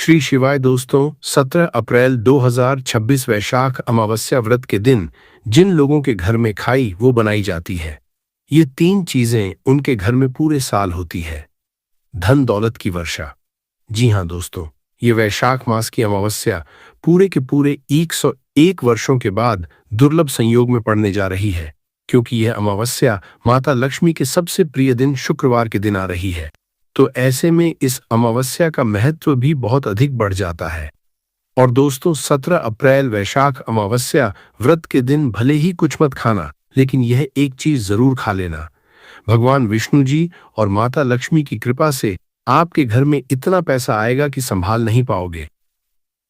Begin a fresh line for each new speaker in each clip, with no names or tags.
श्री शिवाय दोस्तों, 17 अप्रैल 2026 वैशाख अमावस्या व्रत के दिन जिन लोगों के घर में खाई वो बनाई जाती है। ये तीन चीजें उनके घर में पूरे साल होती है। धन दौलत की वर्षा। जी हाँ दोस्तों, ये वैशाख मास की अमावस्या पूरे के पूरे 101 वर्षों के बाद दुर्लभ संयोग में पड़ने जा रही है, क्योंकि यह अमावस्या माता लक्ष्मी के सबसे प्रिय दिन शुक्रवार के दिन आ रही है। तो ऐसे में इस अमावस्या का महत्व भी बहुत अधिक बढ़ जाता है। और दोस्तों, 17 अप्रैल वैशाख अमावस्या व्रत के दिन भले ही कुछ मत खाना, लेकिन यह एक चीज जरूर खा लेना। भगवान विष्णु जी और माता लक्ष्मी की कृपा से आपके घर में इतना पैसा आएगा कि संभाल नहीं पाओगे।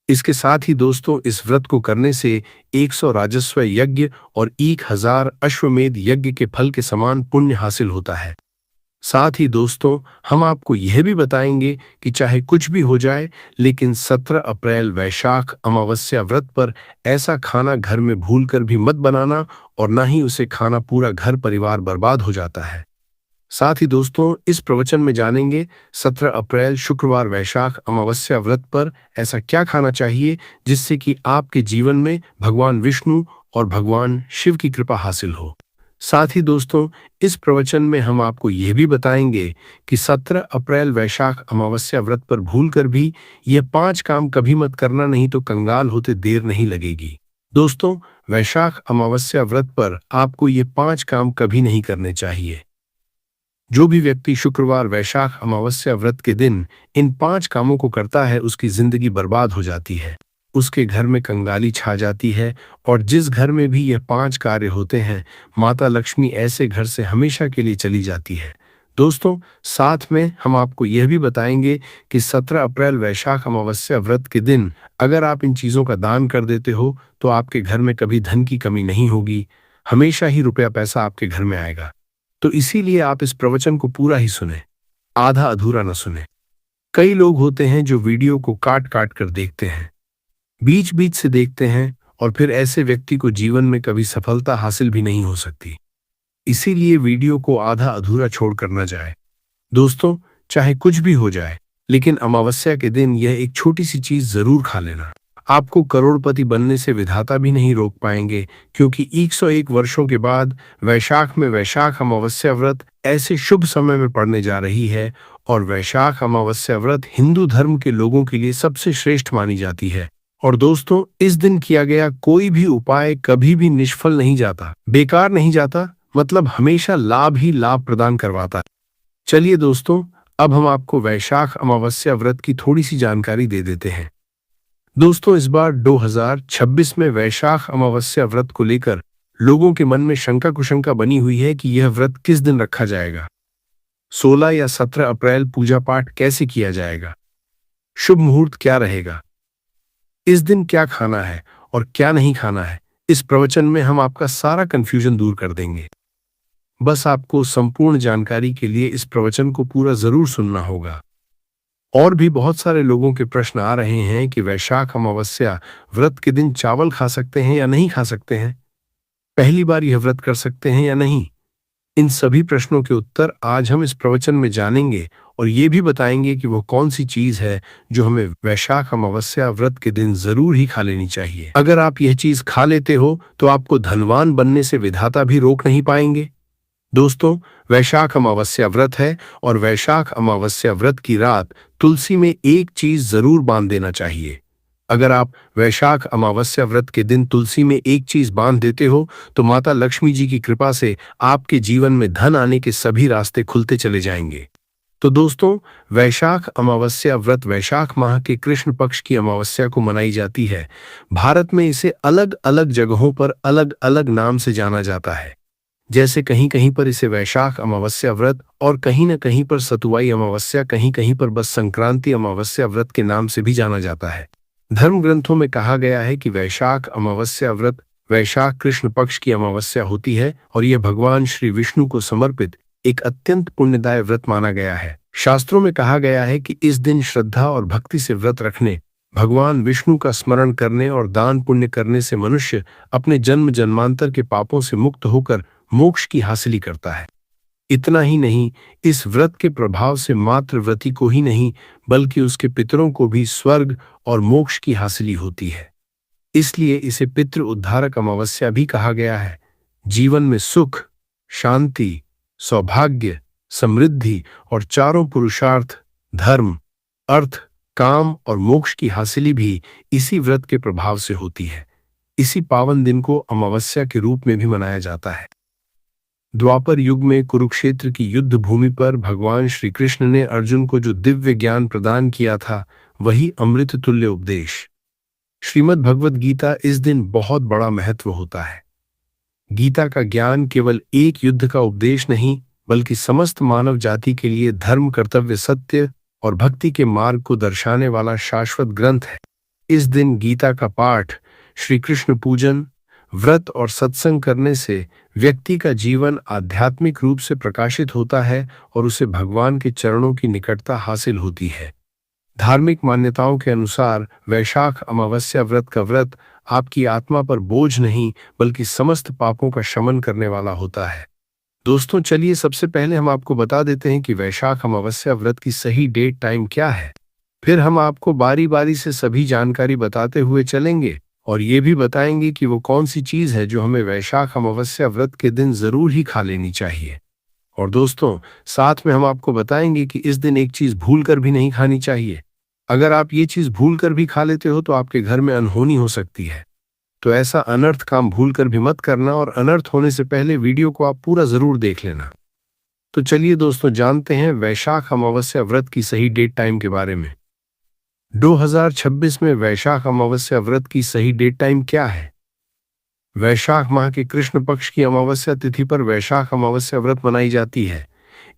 इसके साथ ही दोस्तों, इस व्रत को करने से 100 राजस्व यज्ञ और 1000 अश्वमेध यज्ञ के फल के समान पुण्य हासिल होता है। साथ ही दोस्तों, हम आपको यह भी बताएंगे कि चाहे कुछ भी हो जाए, लेकिन 17 अप्रैल वैशाख अमावस्या व्रत पर ऐसा खाना घर में भूलकर भी मत बनाना, और ना ही उसे खाना पूरा घर परिवार बर्बाद हो जाता है। साथ ही दोस्तों, इस प्रवचन में जानेंगे 17 अप्रैल शुक्रवार वैशाख अमावस्या व्रत पर ऐसा क्या खाना चाहिए जिससे कि आपके जीवन में भगवान विष्णु और भगवान शिव की कृपा हासिल हो। साथ ही दोस्तों, इस प्रवचन में हम आपको यह भी बताएंगे कि 17 अप्रैल वैशाख अमावस्या व्रत पर भूलकर भी यह 5 काम कभी मत करना, नहीं तो कंगाल होते देर नहीं लगेगी। दोस्तों, वैशाख अमावस्या व्रत पर आपको ये 5 काम कभी नहीं करने चाहिए। जो भी व्यक्ति शुक्रवार वैशाख अमावस्या व्रत के दिन इन 5 कामों को करता है, उसकी जिंदगी बर्बाद हो जाती है, उसके घर में कंगाली छा जाती है, और जिस घर में भी यह 5 कार्य होते हैं, माता लक्ष्मी ऐसे घर से हमेशा के लिए चली जाती है। दोस्तों, साथ में हम आपको यह भी बताएंगे कि 17 अप्रैल वैशाख अमावस्या व्रत के दिन अगर आप इन चीजों का दान कर देते हो तो आपके घर में कभी धन की कमी नहीं होगी, हमेशा ही रुपया पैसा आपके घर में आएगा। तो इसीलिए आप इस प्रवचन को पूरा ही सुने, आधा अधूरा न सुने। कई लोग होते हैं जो वीडियो को काट काट कर देखते हैं, बीच बीच से देखते हैं, और फिर ऐसे व्यक्ति को जीवन में कभी सफलता हासिल भी नहीं हो सकती। इसीलिए वीडियो को आधा अधूरा छोड़कर न जाए। दोस्तों, चाहे कुछ भी हो जाए, लेकिन अमावस्या के दिन यह एक छोटी सी चीज जरूर खा लेना। आपको करोड़पति बनने से विधाता भी नहीं रोक पाएंगे, क्योंकि 101 वर्षों के बाद वैशाख में वैशाख अमावस्या व्रत ऐसे शुभ समय में पड़ने जा रही है, और वैशाख अमावस्या व्रत हिंदू धर्म के लोगों के लिए सबसे श्रेष्ठ मानी जाती है। और दोस्तों, इस दिन किया गया कोई भी उपाय कभी भी निष्फल नहीं जाता, बेकार नहीं जाता, मतलब हमेशा लाभ ही लाभ प्रदान करवाता है। चलिए दोस्तों, अब हम आपको वैशाख अमावस्या व्रत की थोड़ी सी जानकारी दे देते हैं। दोस्तों, इस बार 2026 में वैशाख अमावस्या व्रत को लेकर लोगों के मन में शंका कुशंका बनी हुई है कि यह व्रत किस दिन रखा जाएगा, 16 या 17 अप्रैल पूजा पाठ कैसे किया जाएगा, शुभ मुहूर्त क्या रहेगा, इस दिन क्या खाना है और क्या नहीं खाना है। इस प्रवचन में हम आपका सारा कंफ्यूजन दूर कर देंगे। बस आपको संपूर्ण जानकारी के लिए इस प्रवचन को पूरा जरूर सुनना होगा। और भी बहुत सारे लोगों के प्रश्न आ रहे हैं कि वैशाख अमावस्या व्रत के दिन चावल खा सकते हैं या नहीं खा सकते हैं, पहली बार यह व्रत कर सकते हैं या नहीं। इन सभी प्रश्नों के उत्तर आज हम इस प्रवचन में जानेंगे, और ये भी बताएंगे कि वो कौन सी चीज है जो हमें वैशाख अमावस्या व्रत के दिन जरूर ही खा लेनी चाहिए। अगर आप यह चीज खा लेते हो तो आपको धनवान बनने से विधाता भी रोक नहीं पाएंगे। दोस्तों, वैशाख अमावस्या व्रत है, और वैशाख अमावस्या व्रत की रात तुलसी में एक चीज जरूर बांध देना चाहिए। अगर आप वैशाख अमावस्या व्रत के दिन तुलसी में एक चीज बांध देते हो तो माता लक्ष्मी जी की कृपा से आपके जीवन में धन आने के सभी रास्ते खुलते चले जाएंगे। तो दोस्तों, वैशाख अमावस्या व्रत वैशाख माह के कृष्ण पक्ष की अमावस्या को मनाई जाती है। भारत में इसे अलग अलग जगहों पर अलग अलग नाम से जाना जाता है। जैसे कहीं कहीं पर इसे वैशाख अमावस्या व्रत, और कहीं न कहीं पर सतुवाई अमावस्या, कहीं कहीं पर बस संक्रांति अमावस्या व्रत के नाम से भी जाना जाता है। धर्म ग्रंथों में कहा गया है कि वैशाख अमावस्या व्रत वैशाख कृष्ण पक्ष की अमावस्या होती है, और यह भगवान श्री विष्णु को समर्पित एक अत्यंत पुण्यदायी व्रत माना गया है। शास्त्रों में कहा गया है कि इस दिन श्रद्धा और भक्ति से व्रत रखने, भगवान विष्णु का स्मरण करने और दान पुण्य करने से मनुष्य अपने जन्म जन्मांतर के पापों से मुक्त होकर मोक्ष की हासिली करता है। इतना ही नहीं, इस व्रत के प्रभाव से मात्र व्रती को ही नहीं बल्कि उसके पितरों को भी स्वर्ग और मोक्ष की हासिली होती है। इसलिए इसे पितृ उद्धारक अमावस्या भी कहा गया है। जीवन में सुख, शांति, सौभाग्य, समृद्धि और चारों पुरुषार्थ, धर्म, अर्थ, काम और मोक्ष की हासिली भी इसी व्रत के प्रभाव से होती है। इसी पावन दिन को अमावस्या के रूप में भी मनाया जाता है। द्वापर युग में कुरुक्षेत्र की युद्ध भूमि पर भगवान श्री कृष्ण ने अर्जुन को जो दिव्य ज्ञान प्रदान किया था, वही अमृत तुल्य उपदेश श्रीमद् भगवद गीता, इस दिन बहुत बड़ा महत्व होता है। गीता का ज्ञान केवल एक युद्ध का उपदेश नहीं बल्कि समस्त मानव जाति के लिए धर्म, कर्तव्य, सत्य और भक्ति के मार्ग को दर्शाने वाला शाश्वत ग्रंथ है। इस दिन गीता का पाठ, श्री कृष्ण पूजन, व्रत और सत्संग करने से व्यक्ति का जीवन आध्यात्मिक रूप से प्रकाशित होता है और उसे भगवान के चरणों की निकटता हासिल होती है। धार्मिक मान्यताओं के अनुसार वैशाख अमावस्या व्रत का व्रत आपकी आत्मा पर बोझ नहीं बल्कि समस्त पापों का शमन करने वाला होता है। दोस्तों, चलिए सबसे पहले हम आपको बता देते हैं कि वैशाख अमावस्या व्रत की सही डेट टाइम क्या है। फिर हम आपको बारी बारी से सभी जानकारी बताते हुए चलेंगे और ये भी बताएंगे कि वो कौन सी चीज है जो हमें वैशाख अमावस्या व्रत के दिन जरूर ही खा लेनी चाहिए। और दोस्तों, साथ में हम आपको बताएंगे कि इस दिन एक चीज भूल कर भी नहीं खानी चाहिए। अगर आप ये चीज भूल कर भी खा लेते हो तो आपके घर में अनहोनी हो सकती है। तो ऐसा अनर्थ काम भूल कर भी मत करना और अनर्थ होने से पहले वीडियो को आप पूरा जरूर देख लेना। तो चलिए दोस्तों, जानते हैं वैशाख अमावस्या व्रत की सही डेट टाइम के बारे में। 2026 में वैशाख अमावस्या व्रत की सही डेट टाइम क्या है? वैशाख माह के कृष्ण पक्ष की अमावस्या तिथि पर वैशाख अमावस्या व्रत मनाई जाती है।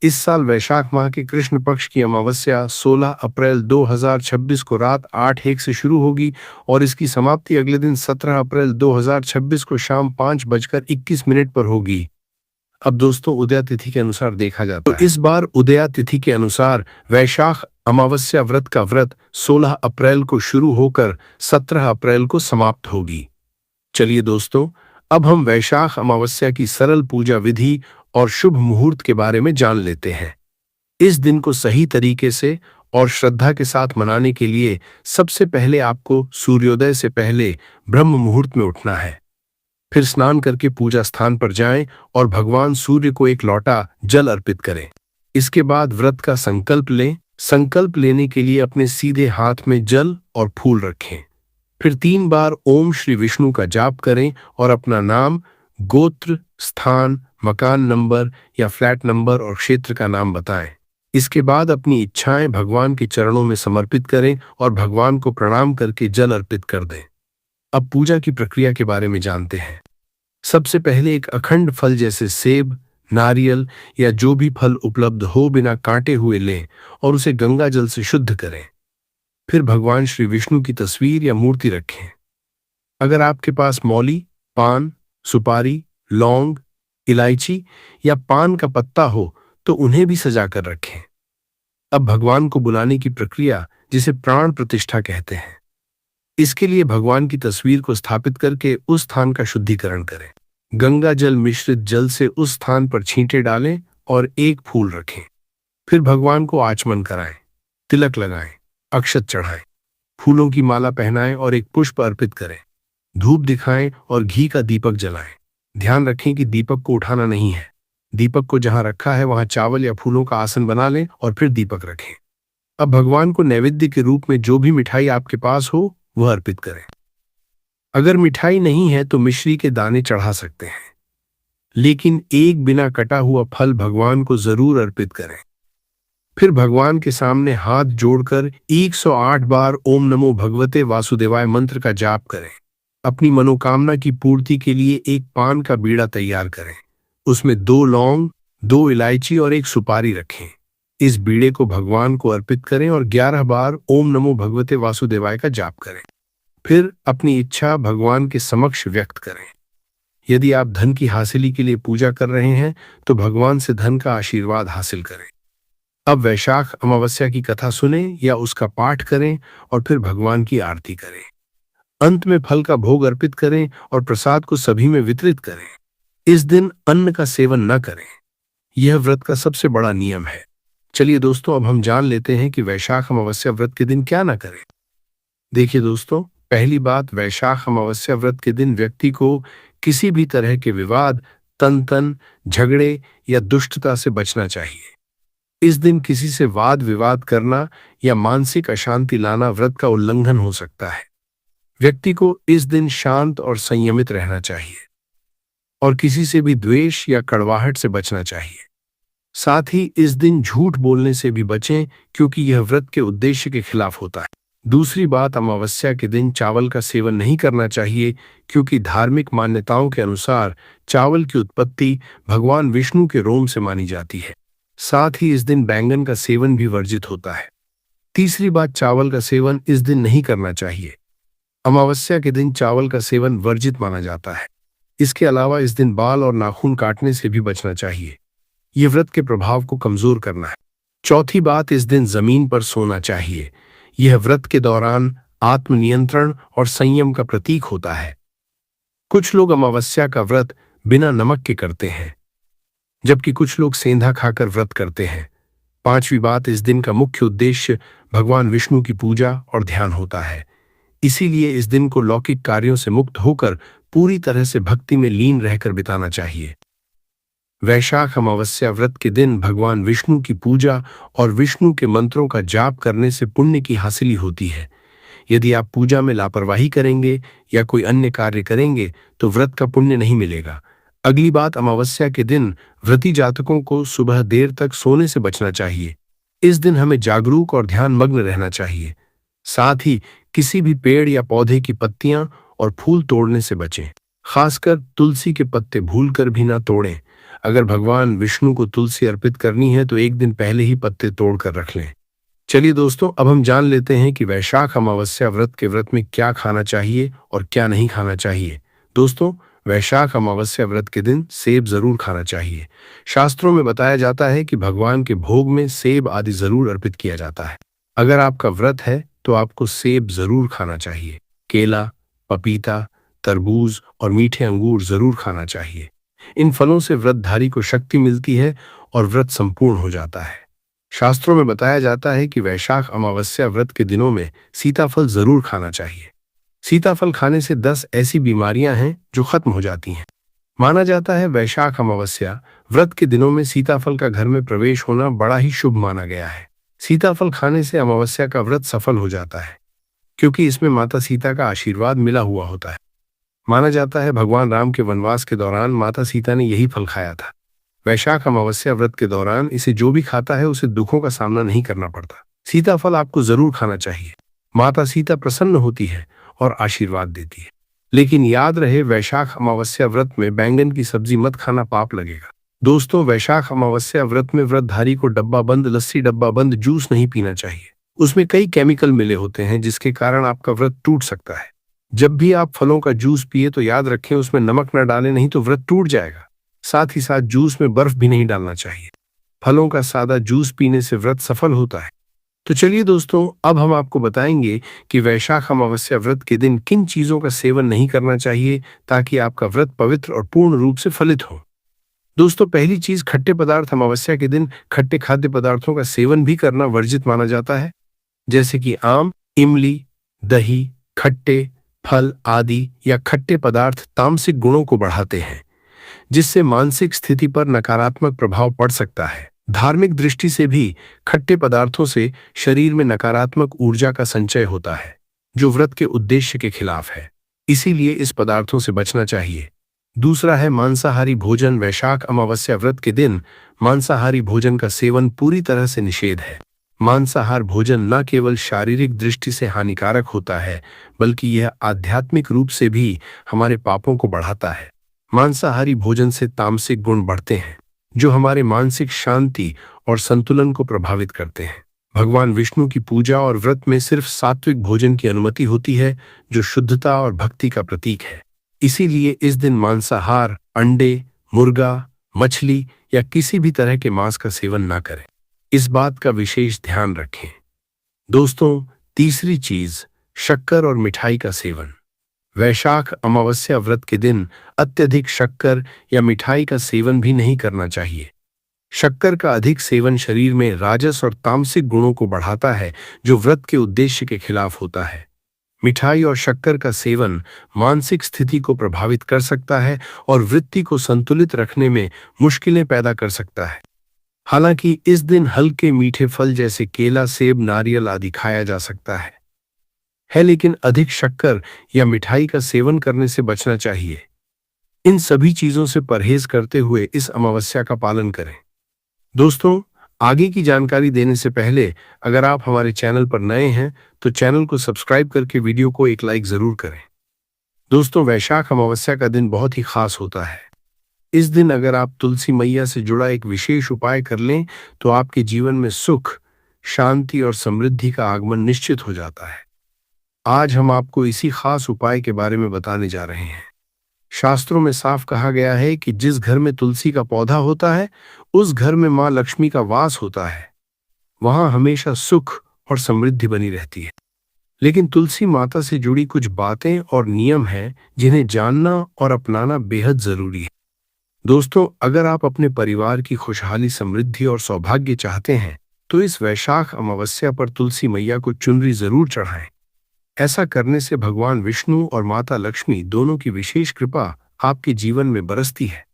इस साल वैशाख माह के कृष्ण पक्ष की अमावस्या 16 अप्रैल 2026 को रात 8:01 से शुरू होगी और इसकी समाप्ति अगले दिन 17 अप्रैल 2026 को शाम 5:21 पर होगी। अब दोस्तों, उदया तिथि के अनुसार देखा जाता है। तो इस बार उदया तिथि के अनुसार वैशाख अमावस्या व्रत का व्रत 16 अप्रैल को शुरू होकर 17 अप्रैल को समाप्त होगी। चलिए दोस्तों, अब हम वैशाख अमावस्या की सरल पूजा विधि और शुभ मुहूर्त के बारे में जान लेते हैं। इस दिन को सही तरीके से और श्रद्धा के साथ मनाने के लिए सबसे पहले आपको सूर्योदय से पहले ब्रह्म मुहूर्त में उठना है। फिर स्नान करके पूजा स्थान पर जाएं और भगवान सूर्य को एक लोटा जल अर्पित करें। इसके बाद व्रत का संकल्प लें। संकल्प लेने के लिए अपने सीधे हाथ में जल और फूल रखें। फिर 3 बार ओम श्री विष्णु का जाप करें और अपना नाम, गोत्र, स्थान, मकान नंबर या फ्लैट नंबर और क्षेत्र का नाम बताएं। इसके बाद अपनी इच्छाएं भगवान के चरणों में समर्पित करें और भगवान को प्रणाम करके जल अर्पित कर दें। अब पूजा की प्रक्रिया के बारे में जानते हैं। सबसे पहले एक अखंड फल जैसे सेब, नारियल या जो भी फल उपलब्ध हो बिना काटे हुए लें और उसे गंगा जल से शुद्ध करें। फिर भगवान श्री विष्णु की तस्वीर या मूर्ति रखें। अगर आपके पास मौली, पान, सुपारी, लौंग, इलायची या पान का पत्ता हो तो उन्हें भी सजा कर रखें। अब भगवान को बुलाने की प्रक्रिया, जिसे प्राण प्रतिष्ठा कहते हैं। इसके लिए भगवान की तस्वीर को स्थापित करके उस स्थान का शुद्धिकरण करें। गंगा जल मिश्रित जल से उस स्थान पर छींटे डालें और एक फूल रखें। फिर भगवान को आचमन कराएं, तिलक लगाएं, अक्षत चढ़ाएं, फूलों की माला पहनाएं और एक पुष्प अर्पित करें। धूप दिखाएं और घी का दीपक जलाएं। ध्यान रखें कि दीपक को उठाना नहीं है। दीपक को जहां रखा है वहां चावल या फूलों का आसन बना लें और फिर दीपक रखें। अब भगवान को नैवेद्य के रूप में जो भी मिठाई आपके पास हो वह अर्पित करें। अगर मिठाई नहीं है तो मिश्री के दाने चढ़ा सकते हैं, लेकिन एक बिना कटा हुआ फल भगवान को जरूर अर्पित करें। फिर भगवान के सामने हाथ जोड़कर 108 बार ओम नमो भगवते वासुदेवाय मंत्र का जाप करें। अपनी मनोकामना की पूर्ति के लिए एक पान का बीड़ा तैयार करें। उसमें 2 लौंग, 2 इलायची और 1 सुपारी रखें। इस बीड़े को भगवान को अर्पित करें और 11 बार ओम नमो भगवते वासुदेवाय का जाप करें। फिर अपनी इच्छा भगवान के समक्ष व्यक्त करें। यदि आप धन की हासिली के लिए पूजा कर रहे हैं तो भगवान से धन का आशीर्वाद हासिल करें। अब वैशाख अमावस्या की कथा सुनें या उसका पाठ करें और फिर भगवान की आरती करें। अंत में फल का भोग अर्पित करें और प्रसाद को सभी में वितरित करें। इस दिन अन्न का सेवन न करें। यह व्रत का सबसे बड़ा नियम है। चलिए दोस्तों, अब हम जान लेते हैं कि वैशाख अमावस्या व्रत के दिन क्या ना करें। देखिए दोस्तों, पहली बात, वैशाख अमावस्या व्रत के दिन व्यक्ति को किसी भी तरह के विवाद, तन झगड़े या दुष्टता से बचना चाहिए। इस दिन किसी से वाद विवाद करना या मानसिक अशांति लाना व्रत का उल्लंघन हो सकता है। व्यक्ति को इस दिन शांत और संयमित रहना चाहिए और किसी से भी द्वेष या कड़वाहट से बचना चाहिए। साथ ही इस दिन झूठ बोलने से भी बचें, क्योंकि यह व्रत के उद्देश्य के खिलाफ होता है। दूसरी बात, अमावस्या के दिन चावल का सेवन नहीं करना चाहिए, क्योंकि धार्मिक मान्यताओं के अनुसार चावल की उत्पत्ति भगवान विष्णु के रोम से मानी जाती है। साथ ही इस दिन बैंगन का सेवन भी वर्जित होता है। तीसरी बात, चावल का सेवन इस दिन नहीं करना चाहिए। अमावस्या के दिन चावल का सेवन वर्जित माना जाता है। इसके अलावा इस दिन बाल और नाखून काटने से भी बचना चाहिए। यह व्रत के प्रभाव को कमजोर करना है। चौथी बात, इस दिन जमीन पर सोना चाहिए। यह व्रत के दौरान आत्मनियंत्रण और संयम का प्रतीक होता है। कुछ लोग अमावस्या का व्रत बिना नमक के करते हैं, जबकि कुछ लोग सेंधा खाकर व्रत करते हैं। पांचवी बात, इस दिन का मुख्य उद्देश्य भगवान विष्णु की पूजा और ध्यान होता है। इसीलिए इस दिन को लौकिक कार्यों से मुक्त होकर पूरी तरह से भक्ति में लीन रहकर बिताना चाहिए। वैशाख अमावस्या व्रत के दिन भगवान विष्णु की पूजा और विष्णु के मंत्रों का जाप करने से पुण्य की हासिली होती है। यदि आप पूजा में लापरवाही करेंगे या कोई अन्य कार्य करेंगे तो व्रत का पुण्य नहीं मिलेगा। अगली बात, अमावस्या के दिन व्रती जातकों को सुबह देर तक सोने से बचना चाहिए। इस दिन हमें जागरूक और ध्यान मग्न रहना चाहिए। साथ ही किसी भी पेड़ या पौधे की पत्तियां और फूल तोड़ने से बचें। खासकर तुलसी के पत्ते भूलकर भी ना तोड़ें। अगर भगवान विष्णु को तुलसी अर्पित करनी है तो एक दिन पहले ही पत्ते तोड़कर रख लें। चलिए दोस्तों, अब हम जान लेते हैं कि वैशाख अमावस्या व्रत में क्या खाना चाहिए और क्या नहीं खाना चाहिए। दोस्तों, वैशाख अमावस्या व्रत के दिन सेब जरूर खाना चाहिए। शास्त्रों में बताया जाता है कि भगवान के भोग में सेब आदि जरूर अर्पित किया जाता है। अगर आपका व्रत है तो आपको सेब जरूर खाना चाहिए। केला, पपीता, तरबूज और मीठे अंगूर जरूर खाना चाहिए। इन फलों से व्रतधारी को शक्ति मिलती है और व्रत संपूर्ण हो जाता है। शास्त्रों में बताया जाता है कि वैशाख अमावस्या व्रत के दिनों में सीताफल जरूर खाना चाहिए। सीताफल खाने से 10 ऐसी बीमारियां हैं जो खत्म हो जाती हैं। माना जाता है वैशाख अमावस्या व्रत के दिनों में सीताफल का घर में प्रवेश होना बड़ा ही शुभ माना गया है। सीताफल खाने से अमावस्या का व्रत सफल हो जाता है, क्योंकि इसमें माता सीता का आशीर्वाद मिला हुआ होता है। माना जाता है भगवान राम के वनवास के दौरान माता सीता ने यही फल खाया था। वैशाख अमावस्या व्रत के दौरान इसे जो भी खाता है उसे दुखों का सामना नहीं करना पड़ता। सीताफल आपको जरूर खाना चाहिए। माता सीता प्रसन्न होती है और आशीर्वाद देती है। लेकिन याद रहे, वैशाख अमावस्या व्रत में बैंगन की सब्जी मत खाना, पाप लगेगा। दोस्तों, वैशाख अमावस्या व्रत में व्रतधारी को डब्बा बंद लस्सी, डब्बा बंद जूस नहीं पीना चाहिए। उसमें कई केमिकल मिले होते हैं जिसके कारण आपका व्रत टूट सकता है। जब भी आप फलों का जूस पिए तो याद रखें उसमें नमक न डालें, नहीं तो व्रत टूट जाएगा। साथ ही साथ जूस में बर्फ भी नहीं डालना चाहिए। फलों का सादा जूस पीने से व्रत सफल होता है। तो चलिए दोस्तों, अब हम आपको बताएंगे कि वैशाख अमावस्या व्रत के दिन किन चीजों का सेवन नहीं करना चाहिए ताकि आपका व्रत पवित्र और पूर्ण रूप से फलित हो। दोस्तों, पहली चीज, खट्टे पदार्थ। अमावस्या के दिन खट्टे खाद्य पदार्थों का सेवन भी करना वर्जित माना जाता है, जैसे कि आम, इमली, दही, खट्टे फल आदि या खट्टे पदार्थ तामसिक गुणों को बढ़ाते हैं, जिससे मानसिक स्थिति पर नकारात्मक प्रभाव पड़ सकता है। धार्मिक दृष्टि से भी खट्टे पदार्थों से शरीर में नकारात्मक ऊर्जा का संचय होता है, जो व्रत के उद्देश्य के खिलाफ है। इसीलिए इस पदार्थों से बचना चाहिए। दूसरा है मांसाहारी भोजन। वैशाख अमावस्या व्रत के दिन मांसाहारी भोजन का सेवन पूरी तरह से निषेध है। मांसाहार भोजन न केवल शारीरिक दृष्टि से हानिकारक होता है, बल्कि यह आध्यात्मिक रूप से भी हमारे पापों को बढ़ाता है। मांसाहारी भोजन से तामसिक गुण बढ़ते हैं, जो हमारे मानसिक शांति और संतुलन को प्रभावित करते हैं। भगवान विष्णु की पूजा और व्रत में सिर्फ सात्विक भोजन की अनुमति होती है, जो शुद्धता और भक्ति का प्रतीक है। इसीलिए इस दिन मांसाहार, अंडे, मुर्गा, मछली या किसी भी तरह के मांस का सेवन न करें। इस बात का विशेष ध्यान रखें। दोस्तों, तीसरी चीज, शक्कर और मिठाई का सेवन। वैशाख अमावस्या व्रत के दिन अत्यधिक शक्कर या मिठाई का सेवन भी नहीं करना चाहिए। शक्कर का अधिक सेवन शरीर में राजस और तामसिक गुणों को बढ़ाता है, जो व्रत के उद्देश्य के खिलाफ होता है। मिठाई और शक्कर का सेवन मानसिक स्थिति को प्रभावित कर सकता है और वृत्ति को संतुलित रखने में मुश्किलें पैदा कर सकता है। हालांकि इस दिन हल्के मीठे फल जैसे केला, सेब, नारियल आदि खाया जा सकता है, लेकिन अधिक शक्कर या मिठाई का सेवन करने से बचना चाहिए। इन सभी चीजों से परहेज करते हुए इस अमावस्या का पालन करें। दोस्तों, आगे की जानकारी देने से पहले अगर आप हमारे चैनल पर नए हैं तो चैनल को सब्सक्राइब करके वीडियो को एक लाइक जरूर करें। दोस्तों, वैशाख अमावस्या का दिन बहुत ही खास होता है। इस दिन अगर आप तुलसी मैया से जुड़ा एक विशेष उपाय कर लें तो आपके जीवन में सुख, शांति और समृद्धि का आगमन निश्चित हो जाता है। आज हम आपको इसी खास उपाय के बारे में बताने जा रहे हैं। शास्त्रों में साफ कहा गया है कि जिस घर में तुलसी का पौधा होता है उस घर में मां लक्ष्मी का वास होता है। वहां हमेशा सुख और समृद्धि बनी रहती है। लेकिन तुलसी माता से जुड़ी कुछ बातें और नियम हैं जिन्हें जानना और अपनाना बेहद जरूरी है। दोस्तों, अगर आप अपने परिवार की खुशहाली, समृद्धि और सौभाग्य चाहते हैं तो इस वैशाख अमावस्या पर तुलसी मैया को चुनरी जरूर चढ़ाएं। ऐसा करने से भगवान विष्णु और माता लक्ष्मी दोनों की विशेष कृपा आपके जीवन में बरसती है।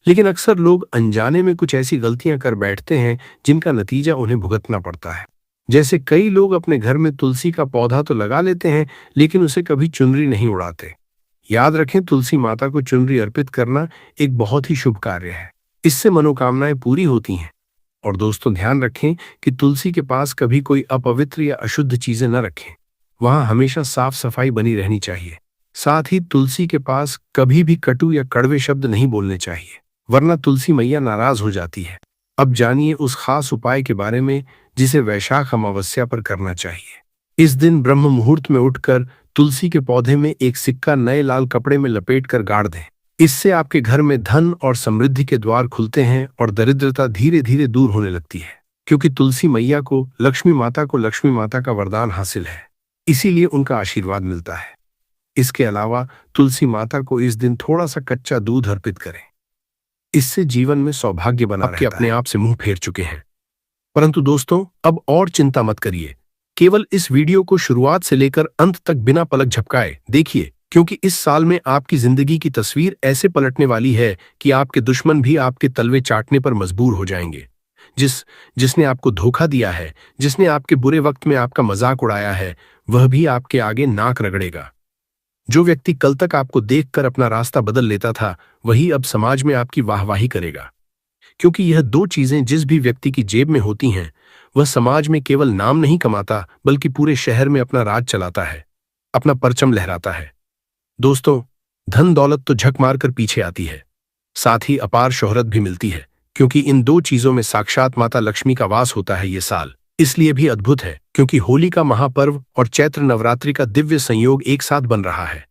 लेकिन अक्सर लोग अनजाने में कुछ ऐसी गलतियां कर बैठते हैं जिनका नतीजा उन्हें भुगतना पड़ता है। जैसे कई लोग अपने घर में तुलसी का पौधा तो लगा लेते हैं लेकिन उसे कभी चुनरी नहीं उड़ाते। याद रखें, तुलसी माता को चुनरी अर्पित करना एक बहुत ही शुभ कार्य है। इससे मनोकामनाएं पूरी होती हैं। और दोस्तों, ध्यान रखें कि तुलसी के पास कभी कोई अपवित्र या अशुद्ध चीजें न रखें। वहां हमेशा साफ सफाई बनी रहनी चाहिए। साथ ही तुलसी के पास कभी भी कटु या कड़वे शब्द नहीं बोलने चाहिए, वरना तुलसी मैया नाराज हो जाती है। अब जानिए उस खास उपाय के बारे में जिसे वैशाख अमावस्या पर करना चाहिए। इस दिन ब्रह्म मुहूर्त में उठकर तुलसी के पौधे में एक सिक्का नए लाल कपड़े में लपेटकर गाड़ दें। इससे आपके घर में धन और समृद्धि के द्वार खुलते हैं और दरिद्रता धीरे धीरे दूर होने लगती है। क्योंकि तुलसी मैया को लक्ष्मी माता का वरदान हासिल है, इसीलिए उनका आशीर्वाद मिलता है। इसके अलावा तुलसी माता को इस दिन थोड़ा सा कच्चा दूध अर्पित करें। इससे जीवन में सौभाग्य बना रहता है। अपने आप से मुंह फेर चुके हैं, परंतु दोस्तों अब और चिंता मत करिए। केवल इस वीडियो को शुरुआत से लेकर अंत तक बिना पलक झपकाए देखिए, क्योंकि इस साल में आपकी जिंदगी की तस्वीर ऐसे पलटने वाली है कि आपके दुश्मन भी आपके तलवे चाटने पर मजबूर हो जाएंगे। जिसने आपको धोखा दिया है, जिसने आपके बुरे वक्त में आपका मजाक उड़ाया है, वह भी आपके आगे नाक रगड़ेगा। जो व्यक्ति कल तक आपको देखकर अपना रास्ता बदल लेता था, वही अब समाज में आपकी वाहवाही करेगा। क्योंकि यह दो चीजें जिस भी व्यक्ति की जेब में होती हैं, वह समाज में केवल नाम नहीं कमाता बल्कि पूरे शहर में अपना राज चलाता है, अपना परचम लहराता है। दोस्तों, धन दौलत तो झक मारकर पीछे आती है, साथ ही अपार शोहरत भी मिलती है। क्योंकि इन दो चीजों में साक्षात माता लक्ष्मी का वास होता है। ये साल इसलिए भी अद्भुत है क्योंकि होली का महापर्व और चैत्र नवरात्रि का दिव्य संयोग एक साथ बन रहा है।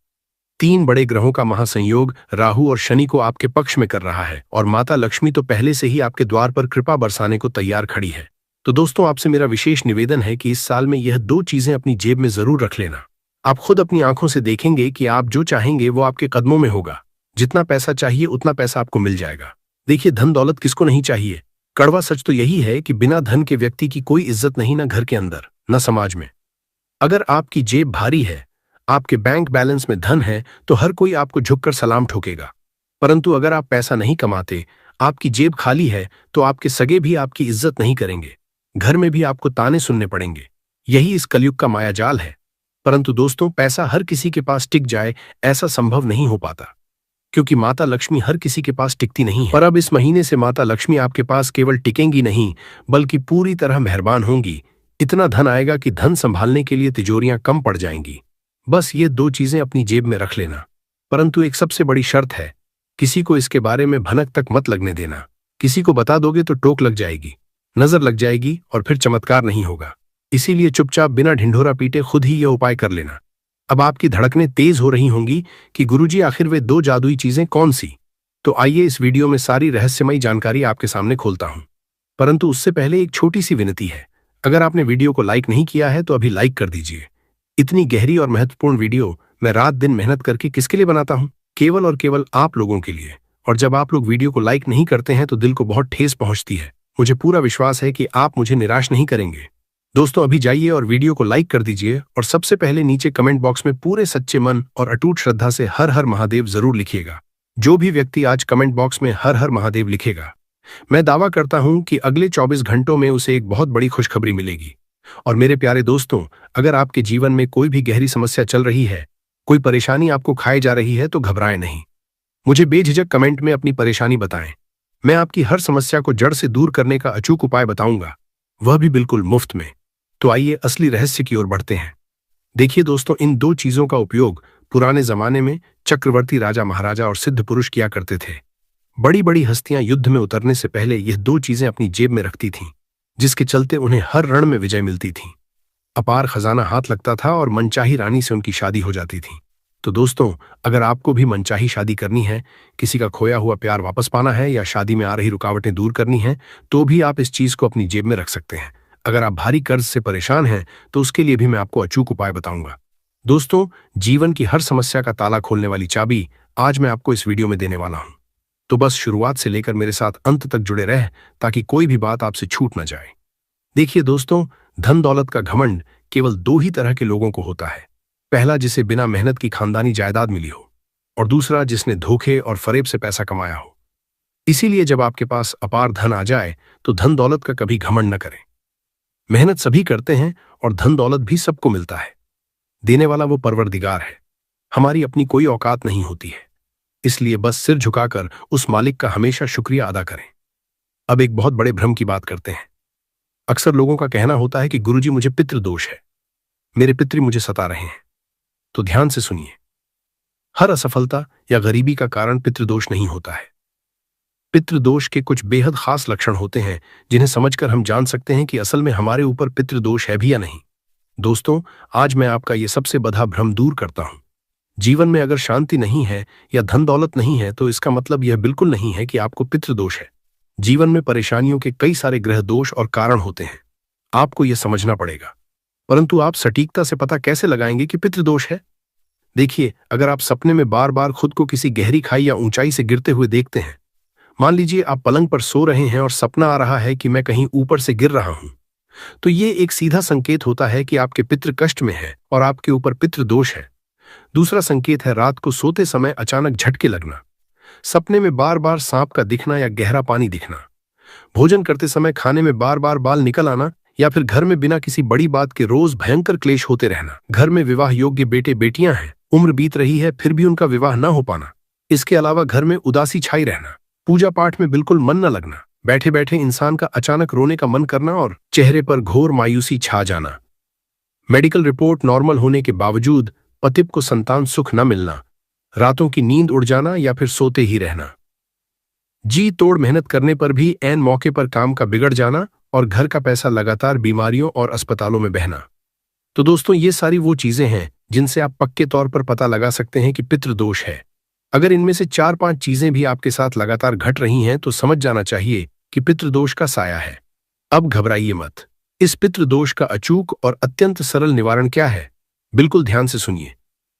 3 बड़े ग्रहों का महासंयोग राहु और शनि को आपके पक्ष में कर रहा है और माता लक्ष्मी तो पहले से ही आपके द्वार पर कृपा बरसाने को तैयार खड़ी है। तो दोस्तों, आपसे मेरा विशेष निवेदन है कि इस साल में यह दो चीजें अपनी जेब में जरूर रख लेना। आप खुद अपनी आंखों से देखेंगे कि आप जो चाहेंगे वो आपके कदमों में होगा। जितना पैसा चाहिए उतना पैसा आपको मिल जाएगा। देखिए, धन दौलत किसको नहीं चाहिए। कड़वा सच तो यही है कि बिना धन के व्यक्ति की कोई इज्जत नहीं, ना घर के अंदर न समाज में। अगर आपकी जेब भारी है, आपके बैंक बैलेंस में धन है, तो हर कोई आपको झुककर सलाम ठोकेगा। परंतु अगर आप पैसा नहीं कमाते, आपकी जेब खाली है, तो आपके सगे भी आपकी इज्जत नहीं करेंगे। घर में भी आपको ताने सुनने पड़ेंगे। यही इस कलयुग का मायाजाल है। परंतु दोस्तों, पैसा हर किसी के पास टिक जाए ऐसा संभव नहीं हो पाता, क्योंकि माता लक्ष्मी हर किसी के पास टिकती नहीं है। पर अब इस महीने से माता लक्ष्मी आपके पास केवल टिकेंगी नहीं बल्कि पूरी तरह मेहरबान होंगी। इतना धन आएगा कि धन संभालने के लिए तिजोरियां कम पड़ जाएंगी। बस ये दो चीजें अपनी जेब में रख लेना। परंतु एक सबसे बड़ी शर्त है, किसी को इसके बारे में भनक तक मत लगने देना। किसी को बता दोगे तो टोक लग जाएगी, नजर लग जाएगी और फिर चमत्कार नहीं होगा। इसीलिए चुपचाप बिना ढिंढोरा पीटे खुद ही यह उपाय कर लेना। अब आपकी धड़कनें तेज हो रही होंगी कि गुरुजी आखिर वे दो जादुई चीजें कौन सी। तो आइए इस वीडियो में सारी रहस्यमयी जानकारी आपके सामने खोलता हूं। परंतु उससे पहले एक छोटी सी विनती है, अगर आपने वीडियो को लाइक नहीं किया है तो अभी लाइक कर दीजिए। इतनी गहरी और महत्वपूर्ण वीडियो मैं रात दिन मेहनत करके किसके लिए बनाता हूं? केवल और केवल आप लोगों के लिए। और जब आप लोग वीडियो को लाइक नहीं करते हैं तो दिल को बहुत ठेस पहुंचती है। मुझे पूरा विश्वास है कि आप मुझे निराश नहीं करेंगे। दोस्तों, अभी जाइए और वीडियो को लाइक कर दीजिए और सबसे पहले नीचे कमेंट बॉक्स में पूरे सच्चे मन और अटूट श्रद्धा से हर हर महादेव जरूर लिखिएगा। जो भी व्यक्ति आज कमेंट बॉक्स में हर हर महादेव लिखेगा, मैं दावा करता हूं कि अगले 24 घंटों में उसे एक बहुत बड़ी खुशखबरी मिलेगी। और मेरे प्यारे दोस्तों, अगर आपके जीवन में कोई भी गहरी समस्या चल रही है, कोई परेशानी आपको खाए जा रही है, तो घबराएं नहीं। मुझे बेझिझक कमेंट में अपनी परेशानी बताएं। मैं आपकी हर समस्या को जड़ से दूर करने का अचूक उपाय बताऊंगा, वह भी बिल्कुल मुफ्त में। तो आइए असली रहस्य की ओर बढ़ते हैं। देखिए दोस्तों, इन दो चीजों का उपयोग पुराने जमाने में चक्रवर्ती राजा महाराजा और सिद्ध पुरुष किया करते थे। बड़ी बड़ी हस्तियां युद्ध में उतरने से पहले यह दो चीजें अपनी जेब में रखती थीं, जिसके चलते उन्हें हर रण में विजय मिलती थी, अपार खजाना हाथ लगता था और मनचाही रानी से उनकी शादी हो जाती थी। तो दोस्तों, अगर आपको भी मनचाही शादी करनी है, किसी का खोया हुआ प्यार वापस पाना है या शादी में आ रही रुकावटें दूर करनी है, तो भी आप इस चीज को अपनी जेब में रख सकते हैं। अगर आप भारी कर्ज से परेशान हैं, तो उसके लिए भी मैं आपको अचूक उपाय बताऊंगा। दोस्तों, जीवन की हर समस्या का ताला खोलने वाली चाबी आज मैं आपको इस वीडियो में देने वाला हूं। तो बस शुरुआत से लेकर मेरे साथ अंत तक जुड़े रह, ताकि कोई भी बात आपसे छूट न जाए। देखिए दोस्तों, धन दौलत का घमंड केवल दो ही तरह के लोगों को होता है। पहला, जिसे बिना मेहनत की खानदानी जायदाद मिली हो, और दूसरा, जिसने धोखे और फरेब से पैसा कमाया हो। इसीलिए जब आपके पास अपार धन आ जाए, तो धन दौलत का कभी घमंड न करें। मेहनत सभी करते हैं और धन दौलत भी सबको मिलता है। देने वाला वो परवरदिगार है। हमारी अपनी कोई औकात नहीं होती है, इसलिए बस सिर झुकाकर उस मालिक का हमेशा शुक्रिया अदा करें। अब एक बहुत बड़े भ्रम की बात करते हैं। अक्सर लोगों का कहना होता है कि गुरुजी, मुझे पितृदोष है, मेरे पितृ मुझे सता रहे हैं। तो ध्यान से सुनिए, हर असफलता या गरीबी का कारण पितृदोष नहीं होता है। पितृदोष के कुछ बेहद खास लक्षण होते हैं, जिन्हें समझकर हम जान सकते हैं कि असल में हमारे ऊपर पितृदोष है भी या नहीं। दोस्तों, आज मैं आपका ये सबसे बड़ा भ्रम दूर करता हूं। जीवन में अगर शांति नहीं है या धन दौलत नहीं है, तो इसका मतलब यह बिल्कुल नहीं है कि आपको पितृदोष है। जीवन में परेशानियों के कई सारे ग्रह दोष और कारण होते हैं, आपको यह समझना पड़ेगा। परंतु आप सटीकता से पता कैसे लगाएंगे कि पितृदोष है? देखिए, अगर आप सपने में बार बार खुद को किसी गहरी खाई या ऊंचाई से गिरते हुए देखते हैं, मान लीजिए आप पलंग पर सो रहे हैं और सपना आ रहा है कि मैं कहीं ऊपर से गिर रहा हूं, तो ये एक सीधा संकेत होता है कि आपके पितृ कष्ट में है और आपके ऊपर पितृदोष है। दूसरा संकेत है रात को सोते समय अचानक झटके लगना, सपने में बार बार सांप का दिखना या गहरा पानी दिखना, भोजन करते समय खाने में बार बार बाल निकल आना, या फिर घर में बिना किसी बड़ी बात के रोज भयंकर क्लेश होते रहना। घर में विवाह योग्य बेटे बेटियां हैं, उम्र बीत रही है फिर भी उनका विवाह न हो पाना। इसके अलावा घर में उदासी छाई रहना, पूजा पाठ में बिल्कुल मन न लगना, बैठे बैठे इंसान का अचानक रोने का मन करना और चेहरे पर घोर मायूसी छा जाना। मेडिकल रिपोर्ट नॉर्मल होने के बावजूद पति को संतान सुख न मिलना, रातों की नींद उड़ जाना या फिर सोते ही रहना, जी तोड़ मेहनत करने पर भी ऐन मौके पर काम का बिगड़ जाना और घर का पैसा लगातार बीमारियों और अस्पतालों में बहना। तो दोस्तों, ये सारी वो चीजें हैं जिनसे आप पक्के तौर पर पता लगा सकते हैं कि पितृदोष है। अगर इनमें से 4-5 चीजें भी आपके साथ लगातार घट रही हैं, तो समझ जाना चाहिए कि पितृदोष का साया है। अब घबराइए मत। इस पितृदोष का अचूक और अत्यंत सरल निवारण क्या है? बिल्कुल ध्यान से सुनिए,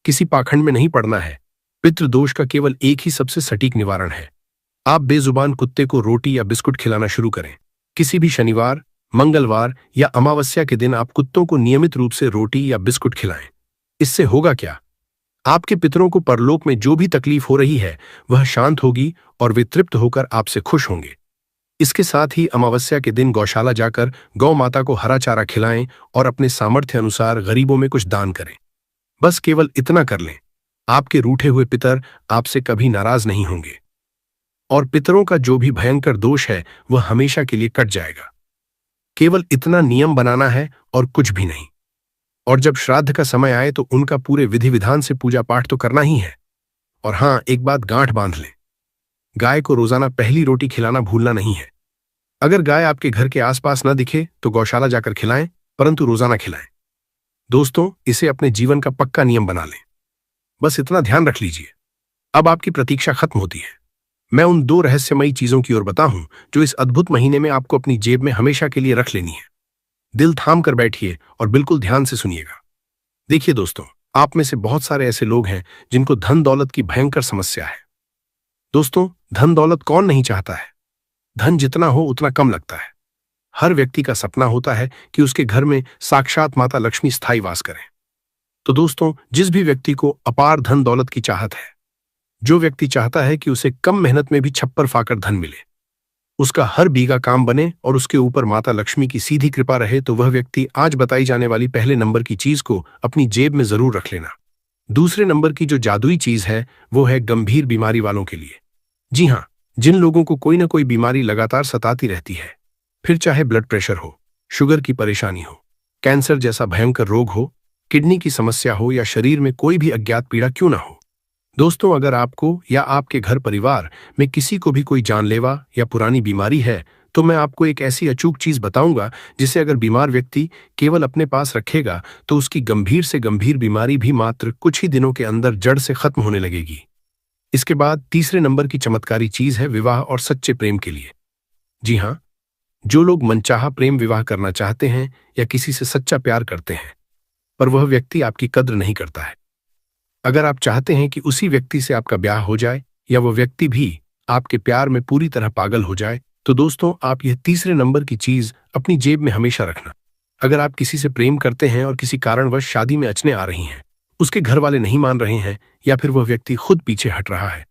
किसी पाखंड में नहीं पड़ना है। पितृदोष का केवल एक ही सबसे सटीक निवारण है। आप बेजुबान कुत्ते को रोटी या बिस्कुट खिलाना शुरू करें। किसी भी शनिवार, मंगलवार या अमावस्या के दिन आप कुत्तों को नियमित रूप से रोटी या बिस्कुट खिलाएं। इससे होगा क्या? आपके पितरों को परलोक में जो भी तकलीफ हो रही है, वह शांत होगी और वे तृप्त होकर आपसे खुश होंगे। इसके साथ ही अमावस्या के दिन गौशाला जाकर गौ माता को हरा चारा खिलाएं और अपने सामर्थ्य अनुसार गरीबों में कुछ दान करें। बस केवल इतना कर लें, आपके रूठे हुए पितर आपसे कभी नाराज नहीं होंगे और पितरों का जो भी भयंकर दोष है वह हमेशा के लिए कट जाएगा। केवल इतना नियम बनाना है और कुछ भी नहीं। और जब श्राद्ध का समय आए तो उनका पूरे विधि विधान से पूजा पाठ तो करना ही है। और हाँ, एक बात गांठ बांध लें, गाय को रोजाना पहली रोटी खिलाना भूलना नहीं है। अगर गाय आपके घर के आसपास न दिखे तो गौशाला जाकर खिलाएं, परंतु रोजाना खिलाएं। दोस्तों, इसे अपने जीवन का पक्का नियम बना लें। बस इतना ध्यान रख लीजिए। अब आपकी प्रतीक्षा खत्म होती है। मैं उन 2 रहस्यमयी चीजों की ओर बताऊं जो इस अद्भुत महीने में आपको अपनी जेब में हमेशा के लिए रख लेनी है। दिल थाम कर बैठिए और बिल्कुल ध्यान से सुनिएगा। देखिए दोस्तों, आप में से बहुत सारे ऐसे लोग हैं जिनको धन दौलत की भयंकर समस्या है। दोस्तों, धन दौलत कौन नहीं चाहता है? धन जितना हो उतना कम लगता है। हर व्यक्ति का सपना होता है कि उसके घर में साक्षात माता लक्ष्मी स्थायी वास करें। तो दोस्तों, जिस भी व्यक्ति को अपार धन दौलत की चाहत है, जो व्यक्ति चाहता है कि उसे कम मेहनत में भी छप्पर फाकर धन मिले, उसका हर बीघा काम बने और उसके ऊपर माता लक्ष्मी की सीधी कृपा रहे, तो वह व्यक्ति आज बताई जाने वाली पहले नंबर की चीज को अपनी जेब में जरूर रख लेना। दूसरे नंबर की जो जादुई चीज है वो है गंभीर बीमारी वालों के लिए। जी हाँ, जिन लोगों को कोई ना कोई बीमारी लगातार सताती रहती है, फिर चाहे ब्लड प्रेशर हो, शुगर की परेशानी हो, कैंसर जैसा भयंकर रोग हो, किडनी की समस्या हो या शरीर में कोई भी अज्ञात पीड़ा क्यों ना हो। दोस्तों, अगर आपको या आपके घर परिवार में किसी को भी कोई जानलेवा या पुरानी बीमारी है, तो मैं आपको एक ऐसी अचूक चीज बताऊंगा जिसे अगर बीमार व्यक्ति केवल अपने पास रखेगा तो उसकी गंभीर से गंभीर बीमारी भी मात्र कुछ ही दिनों के अंदर जड़ से खत्म होने लगेगी। इसके बाद तीसरे नंबर की चमत्कारी चीज है विवाह और सच्चे प्रेम के लिए। जी हाँ, जो लोग मनचाहा प्रेम विवाह करना चाहते हैं या किसी से सच्चा प्यार करते हैं, पर वह व्यक्ति आपकी कद्र नहीं करता है, अगर आप चाहते हैं कि उसी व्यक्ति से आपका ब्याह हो जाए या वह व्यक्ति भी आपके प्यार में पूरी तरह पागल हो जाए, तो दोस्तों, आप यह तीसरे नंबर की चीज अपनी जेब में हमेशा रखना। अगर आप किसी से प्रेम करते हैं और किसी कारणवश शादी में अड़चनें आ रही हैं, उसके घर वाले नहीं मान रहे हैं या फिर वह व्यक्ति खुद पीछे हट रहा है,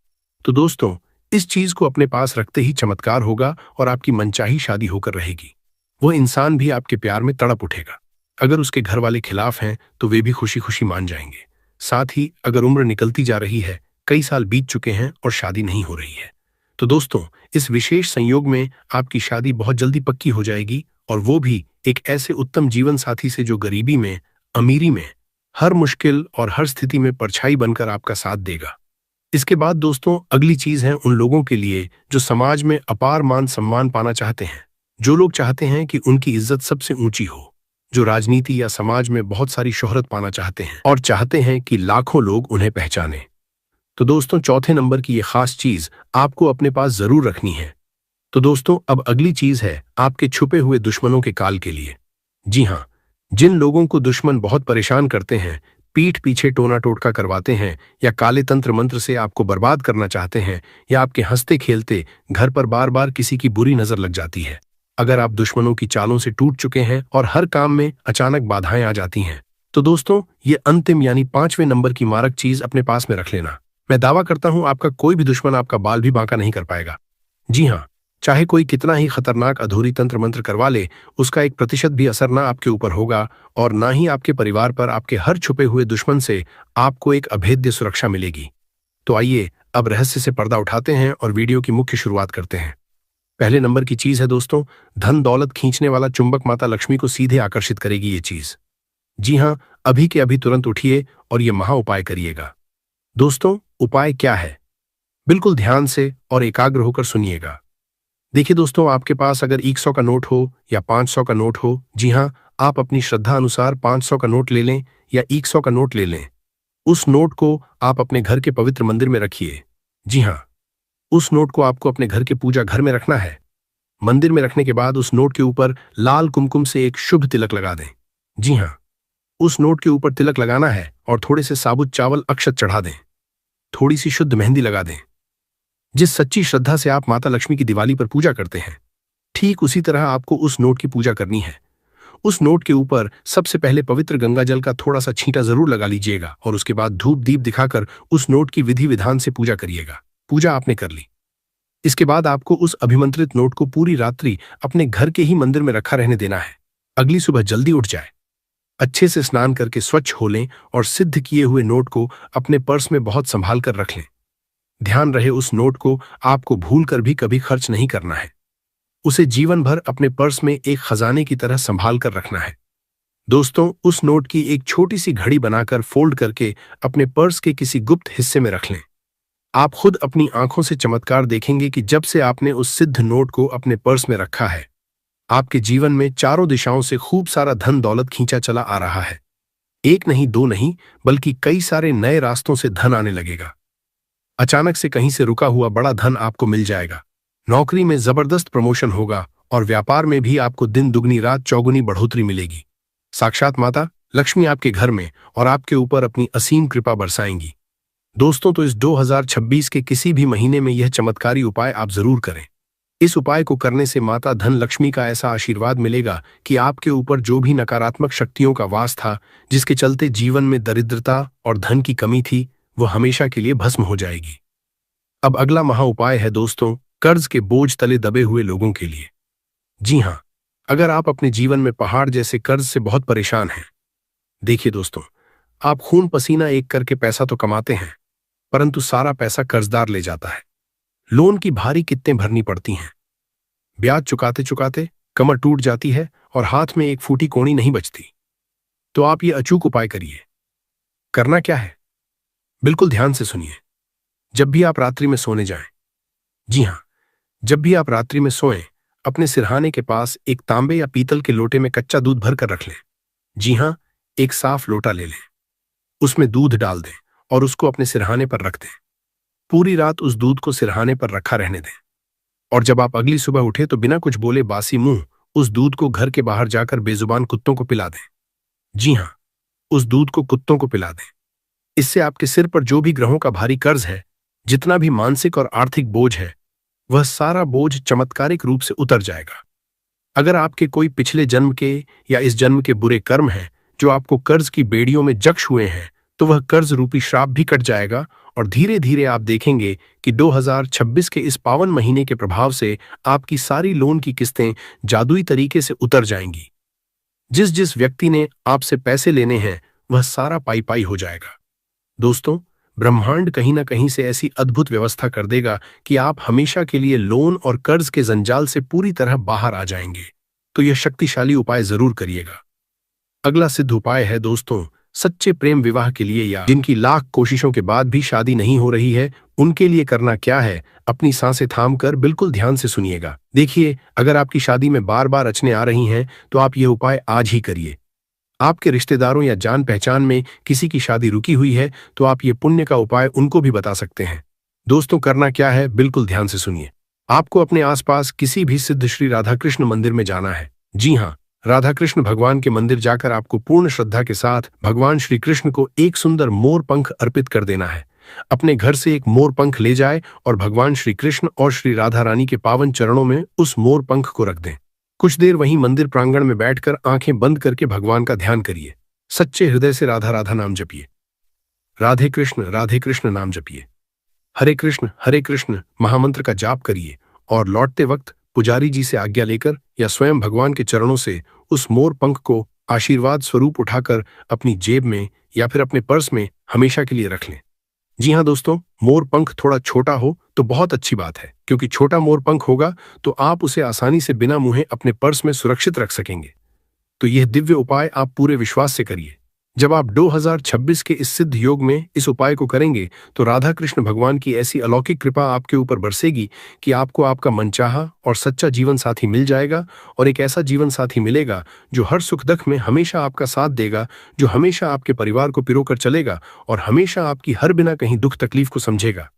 तो दोस्तों, इस चीज को अपने पास रखते ही चमत्कार होगा और आपकी मनचाही शादी होकर रहेगी। वह इंसान भी आपके प्यार में तड़प उठेगा। अगर उसके घर वाले खिलाफ हैं तो वे भी खुशी खुशी मान जाएंगे। साथ ही अगर उम्र निकलती जा रही है, कई साल बीत चुके हैं और शादी नहीं हो रही है, तो दोस्तों, इस विशेष संयोग में आपकी शादी बहुत जल्दी पक्की हो जाएगी, और वो भी एक ऐसे उत्तम जीवन साथी से जो गरीबी में, अमीरी में, हर मुश्किल और हर स्थिति में परछाई बनकर आपका साथ देगा। इसके बाद दोस्तों, अगली चीज है उन लोगों के लिए जो समाज में अपार मान सम्मान पाना चाहते हैं, जो लोग चाहते हैं कि उनकी इज्जत सबसे ऊंची हो, जो राजनीति या समाज में बहुत सारी शोहरत पाना चाहते हैं और चाहते हैं कि लाखों लोग उन्हें पहचाने। तो दोस्तों, चौथे नंबर की ये खास चीज आपको अपने पास जरूर रखनी है। तो दोस्तों, अब अगली चीज है आपके छुपे हुए दुश्मनों के काल के लिए। जी हाँ, जिन लोगों को दुश्मन बहुत परेशान करते हैं, पीठ पीछे टोना टोटका करवाते हैं या काले तंत्र मंत्र से आपको बर्बाद करना चाहते हैं, या आपके हंसते खेलते घर पर बार बार किसी की बुरी नजर लग जाती है, अगर आप दुश्मनों की चालों से टूट चुके हैं और हर काम में अचानक बाधाएं आ जाती हैं, तो दोस्तों, ये अंतिम यानी पांचवें नंबर की मारक चीज अपने पास में रख लेना। मैं दावा करता हूं आपका कोई भी दुश्मन आपका बाल भी बांका नहीं कर पाएगा। जी हाँ, चाहे कोई कितना ही खतरनाक अधूरी तंत्र मंत्र करवा ले, उसका 1% भी असर ना आपके ऊपर होगा और ना ही आपके परिवार पर। आपके हर छुपे हुए दुश्मन से आपको एक अभेद्य सुरक्षा मिलेगी। तो आइए अब रहस्य से पर्दा उठाते हैं और वीडियो की मुख्य शुरुआत करते हैं। पहले नंबर की चीज है दोस्तों, धन दौलत खींचने वाला चुंबक माता लक्ष्मी को सीधे आकर्षित करेगी ये चीज। जी हाँ, अभी के अभी तुरंत उठिए और ये महा उपाय करिएगा। दोस्तों, उपाय क्या है, बिल्कुल ध्यान से और एकाग्र होकर सुनिएगा। देखिए दोस्तों, आपके पास अगर 100 का नोट हो या 500 का नोट हो, जी हाँ, आप अपनी श्रद्धा अनुसार 500 का नोट ले लें या 100 का नोट ले लें। उस नोट को आप अपने घर के पवित्र मंदिर में रखिए। जी हाँ, उस नोट को आपको अपने घर के पूजा घर में रखना है। मंदिर में रखने के बाद उस नोट के ऊपर लाल कुमकुम से एक शुभ तिलक लगा दें। जी हाँ, उस नोट के ऊपर तिलक लगाना है और थोड़े से साबुत चावल अक्षत चढ़ा दें। थोड़ी सी शुद्ध मेहंदी लगा दें। जिस सच्ची श्रद्धा से आप माता लक्ष्मी की दिवाली पर पूजा करते हैं, ठीक उसी तरह आपको उस नोट की पूजा करनी है। उस नोट के ऊपर सबसे पहले पवित्र गंगा जल का थोड़ा सा छींटा जरूर लगा लीजिएगा और उसके बाद धूप दीप दिखाकर उस नोट की विधि विधान से पूजा करिएगा। पूजा आपने कर ली। इसके बाद आपको उस अभिमंत्रित नोट को पूरी रात्रि अपने घर के ही मंदिर में रखा रहने देना है। अगली सुबह जल्दी उठ जाए, अच्छे से स्नान करके स्वच्छ हो लें और सिद्ध किए हुए नोट को अपने पर्स में बहुत संभाल कर रख लें। ध्यान रहे, उस नोट को आपको भूल कर भी कभी खर्च नहीं करना है। उसे जीवन भर अपने पर्स में एक खजाने की तरह संभाल कर रखना है। दोस्तों, उस नोट की एक छोटी सी घड़ी बनाकर फोल्ड करके अपने पर्स के किसी गुप्त हिस्से में रख लें। आप खुद अपनी आंखों से चमत्कार देखेंगे कि जब से आपने उस सिद्ध नोट को अपने पर्स में रखा है, आपके जीवन में चारों दिशाओं से खूब सारा धन दौलत खींचा चला आ रहा है। एक नहीं, दो नहीं, बल्कि कई सारे नए रास्तों से धन आने लगेगा। अचानक से कहीं से रुका हुआ बड़ा धन आपको मिल जाएगा। नौकरी में जबरदस्त प्रमोशन होगा और व्यापार में भी आपको दिन दुगनी रात चौगुनी बढ़ोतरी मिलेगी। साक्षात माता लक्ष्मी आपके घर में और आपके ऊपर अपनी असीम कृपा बरसाएंगी। दोस्तों, तो इस 2026 के किसी भी महीने में यह चमत्कारी उपाय आप जरूर करें। इस उपाय को करने से माता धन लक्ष्मी का ऐसा आशीर्वाद मिलेगा कि आपके ऊपर जो भी नकारात्मक शक्तियों का वास था, जिसके चलते जीवन में दरिद्रता और धन की कमी थी, वो हमेशा के लिए भस्म हो जाएगी। अब अगला महा उपाय है दोस्तों, कर्ज के बोझ तले दबे हुए लोगों के लिए। जी हाँ, अगर आप अपने जीवन में पहाड़ जैसे कर्ज से बहुत परेशान हैं। देखिए दोस्तों, आप खून पसीना एक करके पैसा तो कमाते हैं, परंतु सारा पैसा कर्जदार ले जाता है। लोन की भारी किस्तें भरनी पड़ती हैं, ब्याज चुकाते चुकाते कमर टूट जाती है और हाथ में एक फूटी कोड़ी नहीं बचती। तो आप ये अचूक उपाय करिए। करना क्या है, बिल्कुल ध्यान से सुनिए। जब भी आप रात्रि में सोने जाएं, जी हाँ, जब भी आप रात्रि में सोएं, अपने सिरहाने के पास एक तांबे या पीतल के लोटे में कच्चा दूध भरकर रख लें। जी हाँ, एक साफ लोटा ले लें, उसमें दूध डाल दें और उसको अपने सिरहाने पर रख दें। पूरी रात उस दूध को सिरहाने पर रखा रहने दें और जब आप अगली सुबह उठे तो बिना कुछ बोले बासी मुंह उस दूध को घर के बाहर जाकर बेजुबान कुत्तों को पिला दें। जी हाँ, उस दूध को कुत्तों को पिला दें। इससे आपके सिर पर जो भी ग्रहों का भारी कर्ज है, जितना भी मानसिक और आर्थिक बोझ है, वह सारा बोझ चमत्कारिक रूप से उतर जाएगा। अगर आपके कोई पिछले जन्म के या इस जन्म के बुरे कर्म हैं जो आपको कर्ज की बेड़ियों में जक्श हुए हैं, तो वह कर्ज रूपी श्राप भी कट जाएगा और धीरे धीरे आप देखेंगे कि 2026 के इस पावन महीने के प्रभाव से आपकी सारी लोन की किस्तें जादुई तरीके से उतर जाएंगी। जिस जिस व्यक्ति ने आपसे पैसे लेने हैं, वह सारा पाई पाई हो जाएगा। दोस्तों, ब्रह्मांड कहीं ना कहीं से ऐसी अद्भुत व्यवस्था कर देगा कि आप हमेशा के लिए लोन और कर्ज के जंजाल से पूरी तरह बाहर आ जाएंगे। तो यह शक्तिशाली उपाय जरूर करिएगा। अगला सिद्ध उपाय है दोस्तों, सच्चे प्रेम विवाह के लिए या जिनकी लाख कोशिशों के बाद भी शादी नहीं हो रही है, उनके लिए करना क्या है, अपनी सांसें थाम कर बिल्कुल ध्यान से सुनिएगा। देखिए, अगर आपकी शादी में बार बार अड़चनें आ रही हैं, तो आप ये उपाय आज ही करिए। आपके रिश्तेदारों या जान पहचान में किसी की शादी रुकी हुई है, तो आप ये पुण्य का उपाय उनको भी बता सकते हैं। दोस्तों, करना क्या है, बिल्कुल ध्यान से सुनिए। आपको अपने आसपास किसी भी सिद्ध श्री राधा कृष्ण मंदिर में जाना है। जी हाँ, राधा कृष्ण भगवान के मंदिर जाकर आपको पूर्ण श्रद्धा के साथ भगवान श्री कृष्ण को एक सुंदर मोर पंख अर्पित कर देना है। अपने घर से एक मोर पंख ले जाए और भगवान श्री कृष्ण और श्री राधा रानी के पावन चरणों में उस मोर पंख को रख दें। कुछ देर वहीं मंदिर प्रांगण में बैठकर आंखें बंद करके भगवान का ध्यान करिए। सच्चे हृदय से राधा राधा नाम जपिए, राधे कृष्ण नाम जपिए, हरे कृष्ण महामंत्र का जाप करिए और लौटते वक्त पुजारी जी से आज्ञा लेकर या स्वयं भगवान के चरणों से उस मोर पंख को आशीर्वाद स्वरूप उठाकर अपनी जेब में या फिर अपने पर्स में हमेशा के लिए रख लें। जी हाँ दोस्तों, मोर पंख थोड़ा छोटा हो तो बहुत अच्छी बात है, क्योंकि छोटा मोर पंख होगा तो आप उसे आसानी से बिना मुँहे अपने पर्स में सुरक्षित रख सकेंगे। तो यह दिव्य उपाय आप पूरे विश्वास से करिए। जब आप 2026 के इस सिद्ध योग में इस उपाय को करेंगे, तो राधा कृष्ण भगवान की ऐसी अलौकिक कृपा आपके ऊपर बरसेगी कि आपको आपका मनचाहा और सच्चा जीवन साथी मिल जाएगा और एक ऐसा जीवन साथी मिलेगा जो हर सुख दुख में हमेशा आपका साथ देगा, जो हमेशा आपके परिवार को पिरोकर चलेगा और हमेशा आपकी हर बिना कहीं दुख तकलीफ को समझेगा।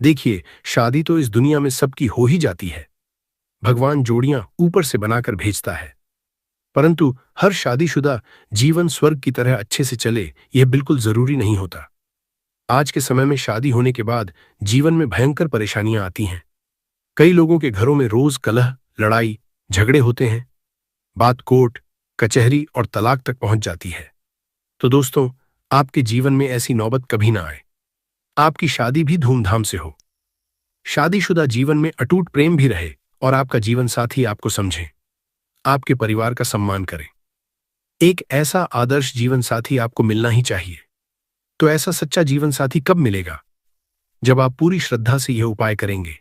देखिए, शादी तो इस दुनिया में सबकी हो ही जाती है। भगवान जोड़ियां ऊपर से बनाकर भेजता है, परंतु हर शादीशुदा जीवन स्वर्ग की तरह अच्छे से चले, यह बिल्कुल जरूरी नहीं होता। आज के समय में शादी होने के बाद जीवन में भयंकर परेशानियां आती हैं। कई लोगों के घरों में रोज कलह, लड़ाई, झगड़े होते हैं। बात कोर्ट, कचहरी और तलाक तक पहुंच जाती है। तो दोस्तों, आपके जीवन में ऐसी नौबत कभी ना आए। आपकी शादी भी धूमधाम से हो, शादीशुदा जीवन में अटूट प्रेम भी रहे और आपका जीवन साथी आपको समझे, आपके परिवार का सम्मान करें। एक ऐसा आदर्श जीवन साथी आपको मिलना ही चाहिए। तो ऐसा सच्चा जीवन साथी कब मिलेगा? जब आप पूरी श्रद्धा से यह उपाय करेंगे।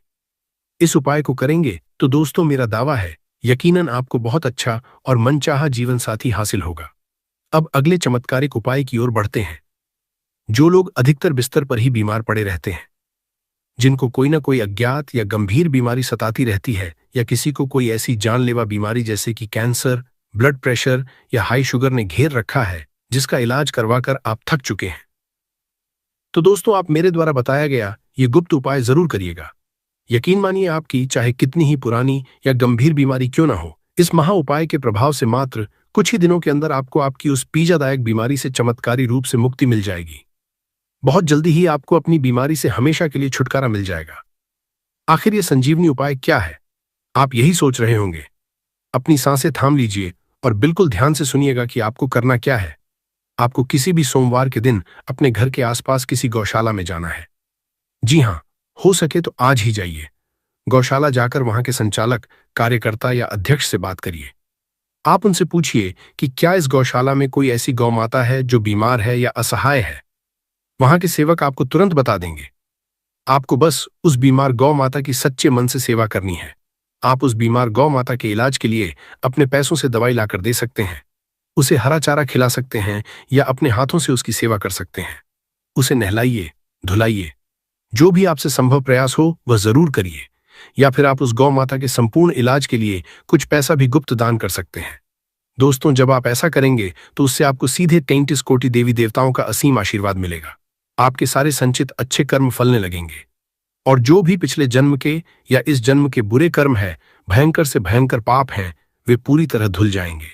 इस उपाय को करेंगे तो दोस्तों, मेरा दावा है, यकीनन आपको बहुत अच्छा और मनचाहा जीवन साथी हासिल होगा। अब अगले चमत्कारिक उपाय की ओर बढ़ते हैं। जो लोग अधिकतर बिस्तर पर ही बीमार पड़े रहते हैं, जिनको कोई ना कोई अज्ञात या गंभीर बीमारी सताती रहती है, या किसी को कोई ऐसी जानलेवा बीमारी जैसे कि कैंसर, ब्लड प्रेशर या हाई शुगर ने घेर रखा है, जिसका इलाज करवाकर आप थक चुके हैं, तो दोस्तों, आप मेरे द्वारा बताया गया ये गुप्त उपाय जरूर करिएगा। यकीन मानिए, आपकी चाहे कितनी ही पुरानी या गंभीर बीमारी क्यों ना हो, इस महा उपाय के प्रभाव से मात्र कुछ ही दिनों के अंदर आपको आपकी उस पीड़ादायक बीमारी से चमत्कारी रूप से मुक्ति मिल जाएगी। बहुत जल्दी ही आपको अपनी बीमारी से हमेशा के लिए छुटकारा मिल जाएगा। आखिर ये संजीवनी उपाय क्या है? आप यही सोच रहे होंगे। अपनी सांसें थाम लीजिए और बिल्कुल ध्यान से सुनिएगा कि आपको करना क्या है। आपको किसी भी सोमवार के दिन अपने घर के आसपास किसी गौशाला में जाना है। जी हाँ, हो सके तो आज ही जाइए। गौशाला जाकर वहां के संचालक, कार्यकर्ता या अध्यक्ष से बात करिए। आप उनसे पूछिए कि क्या इस गौशाला में कोई ऐसी गौ माता है जो बीमार है या असहाय है। वहां के सेवक आपको तुरंत बता देंगे। आपको बस उस बीमार गौ माता की सच्चे मन से सेवा करनी है। आप उस बीमार गौ माता के इलाज के लिए अपने पैसों से दवाई लाकर दे सकते हैं, उसे हरा चारा खिला सकते हैं या अपने हाथों से उसकी सेवा कर सकते हैं। उसे नहलाइए, धुलाइए। जो भी आपसे संभव प्रयास हो वह जरूर करिए। या फिर आप उस गौ माता के संपूर्ण इलाज के लिए कुछ पैसा भी गुप्त दान कर सकते हैं। दोस्तों, जब आप ऐसा करेंगे तो उससे आपको सीधे 33 कोटि देवी देवताओं का असीम आशीर्वाद मिलेगा। आपके सारे संचित अच्छे कर्म फलने लगेंगे और जो भी पिछले जन्म के या इस जन्म के बुरे कर्म है, भयंकर से भयंकर पाप हैं, वे पूरी तरह धुल जाएंगे।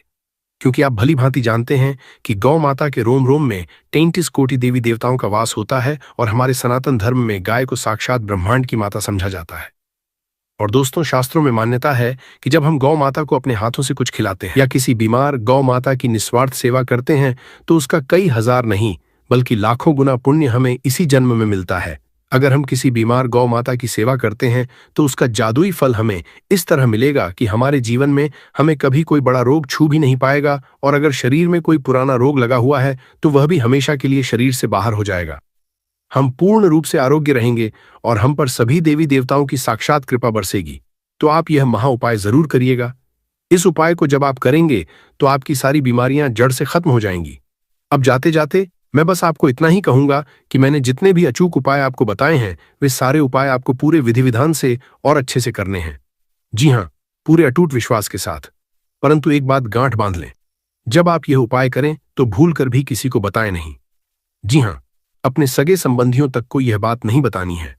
क्योंकि आप भली भांति जानते हैं कि गौ माता के रोम रोम में 33 कोटि देवी देवताओं का वास होता है और हमारे सनातन धर्म में गाय को साक्षात ब्रह्मांड की माता समझा जाता है। और दोस्तों, शास्त्रों में मान्यता है कि जब हम गौ माता को अपने हाथों से कुछ खिलाते हैं या किसी बीमार गौ माता की निस्वार्थ सेवा करते हैं तो उसका कई हजार नहीं बल्कि लाखों गुना पुण्य हमें इसी जन्म में मिलता है। अगर हम किसी बीमार गौ माता की सेवा करते हैं तो उसका जादुई फल हमें इस तरह मिलेगा कि हमारे जीवन में हमें कभी कोई बड़ा रोग छू भी नहीं पाएगा, और अगर शरीर में कोई पुराना रोग लगा हुआ है तो वह भी हमेशा के लिए शरीर से बाहर हो जाएगा। हम पूर्ण रूप से आरोग्य रहेंगे और हम पर सभी देवी देवताओं की साक्षात कृपा बरसेगी। तो आप यह महा उपाय जरूर करिएगा। इस उपाय को जब आप करेंगे तो आपकी सारी बीमारियां जड़ से खत्म हो जाएंगी। अब जाते जाते मैं बस आपको इतना ही कहूंगा कि मैंने जितने भी अचूक उपाय आपको बताए हैं वे सारे उपाय आपको पूरे विधि विधान से और अच्छे से करने हैं। जी हाँ, पूरे अटूट विश्वास के साथ। परंतु एक बात गांठ बांध लें, जब आप यह उपाय करें तो भूल कर भी किसी को बताएं नहीं। जी हाँ, अपने सगे संबंधियों तक को यह बात नहीं बतानी है।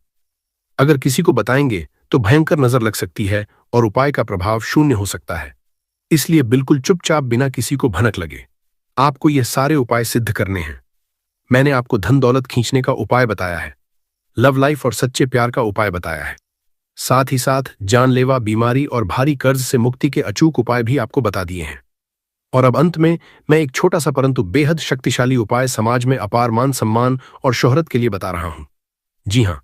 अगर किसी को बताएंगे तो भयंकर नजर लग सकती है और उपाय का प्रभाव शून्य हो सकता है। इसलिए बिल्कुल चुपचाप बिना किसी को भनक लगे आपको यह सारे उपाय सिद्ध करने हैं। मैंने आपको धन दौलत खींचने का उपाय बताया है, लव लाइफ और सच्चे प्यार का उपाय बताया है, साथ ही साथ जानलेवा बीमारी और भारी कर्ज से मुक्ति के अचूक उपाय भी आपको बता दिए हैं। और अब अंत में मैं एक छोटा सा परंतु बेहद शक्तिशाली उपाय समाज में अपार मान सम्मान और शोहरत के लिए बता रहा हूं। जी हां,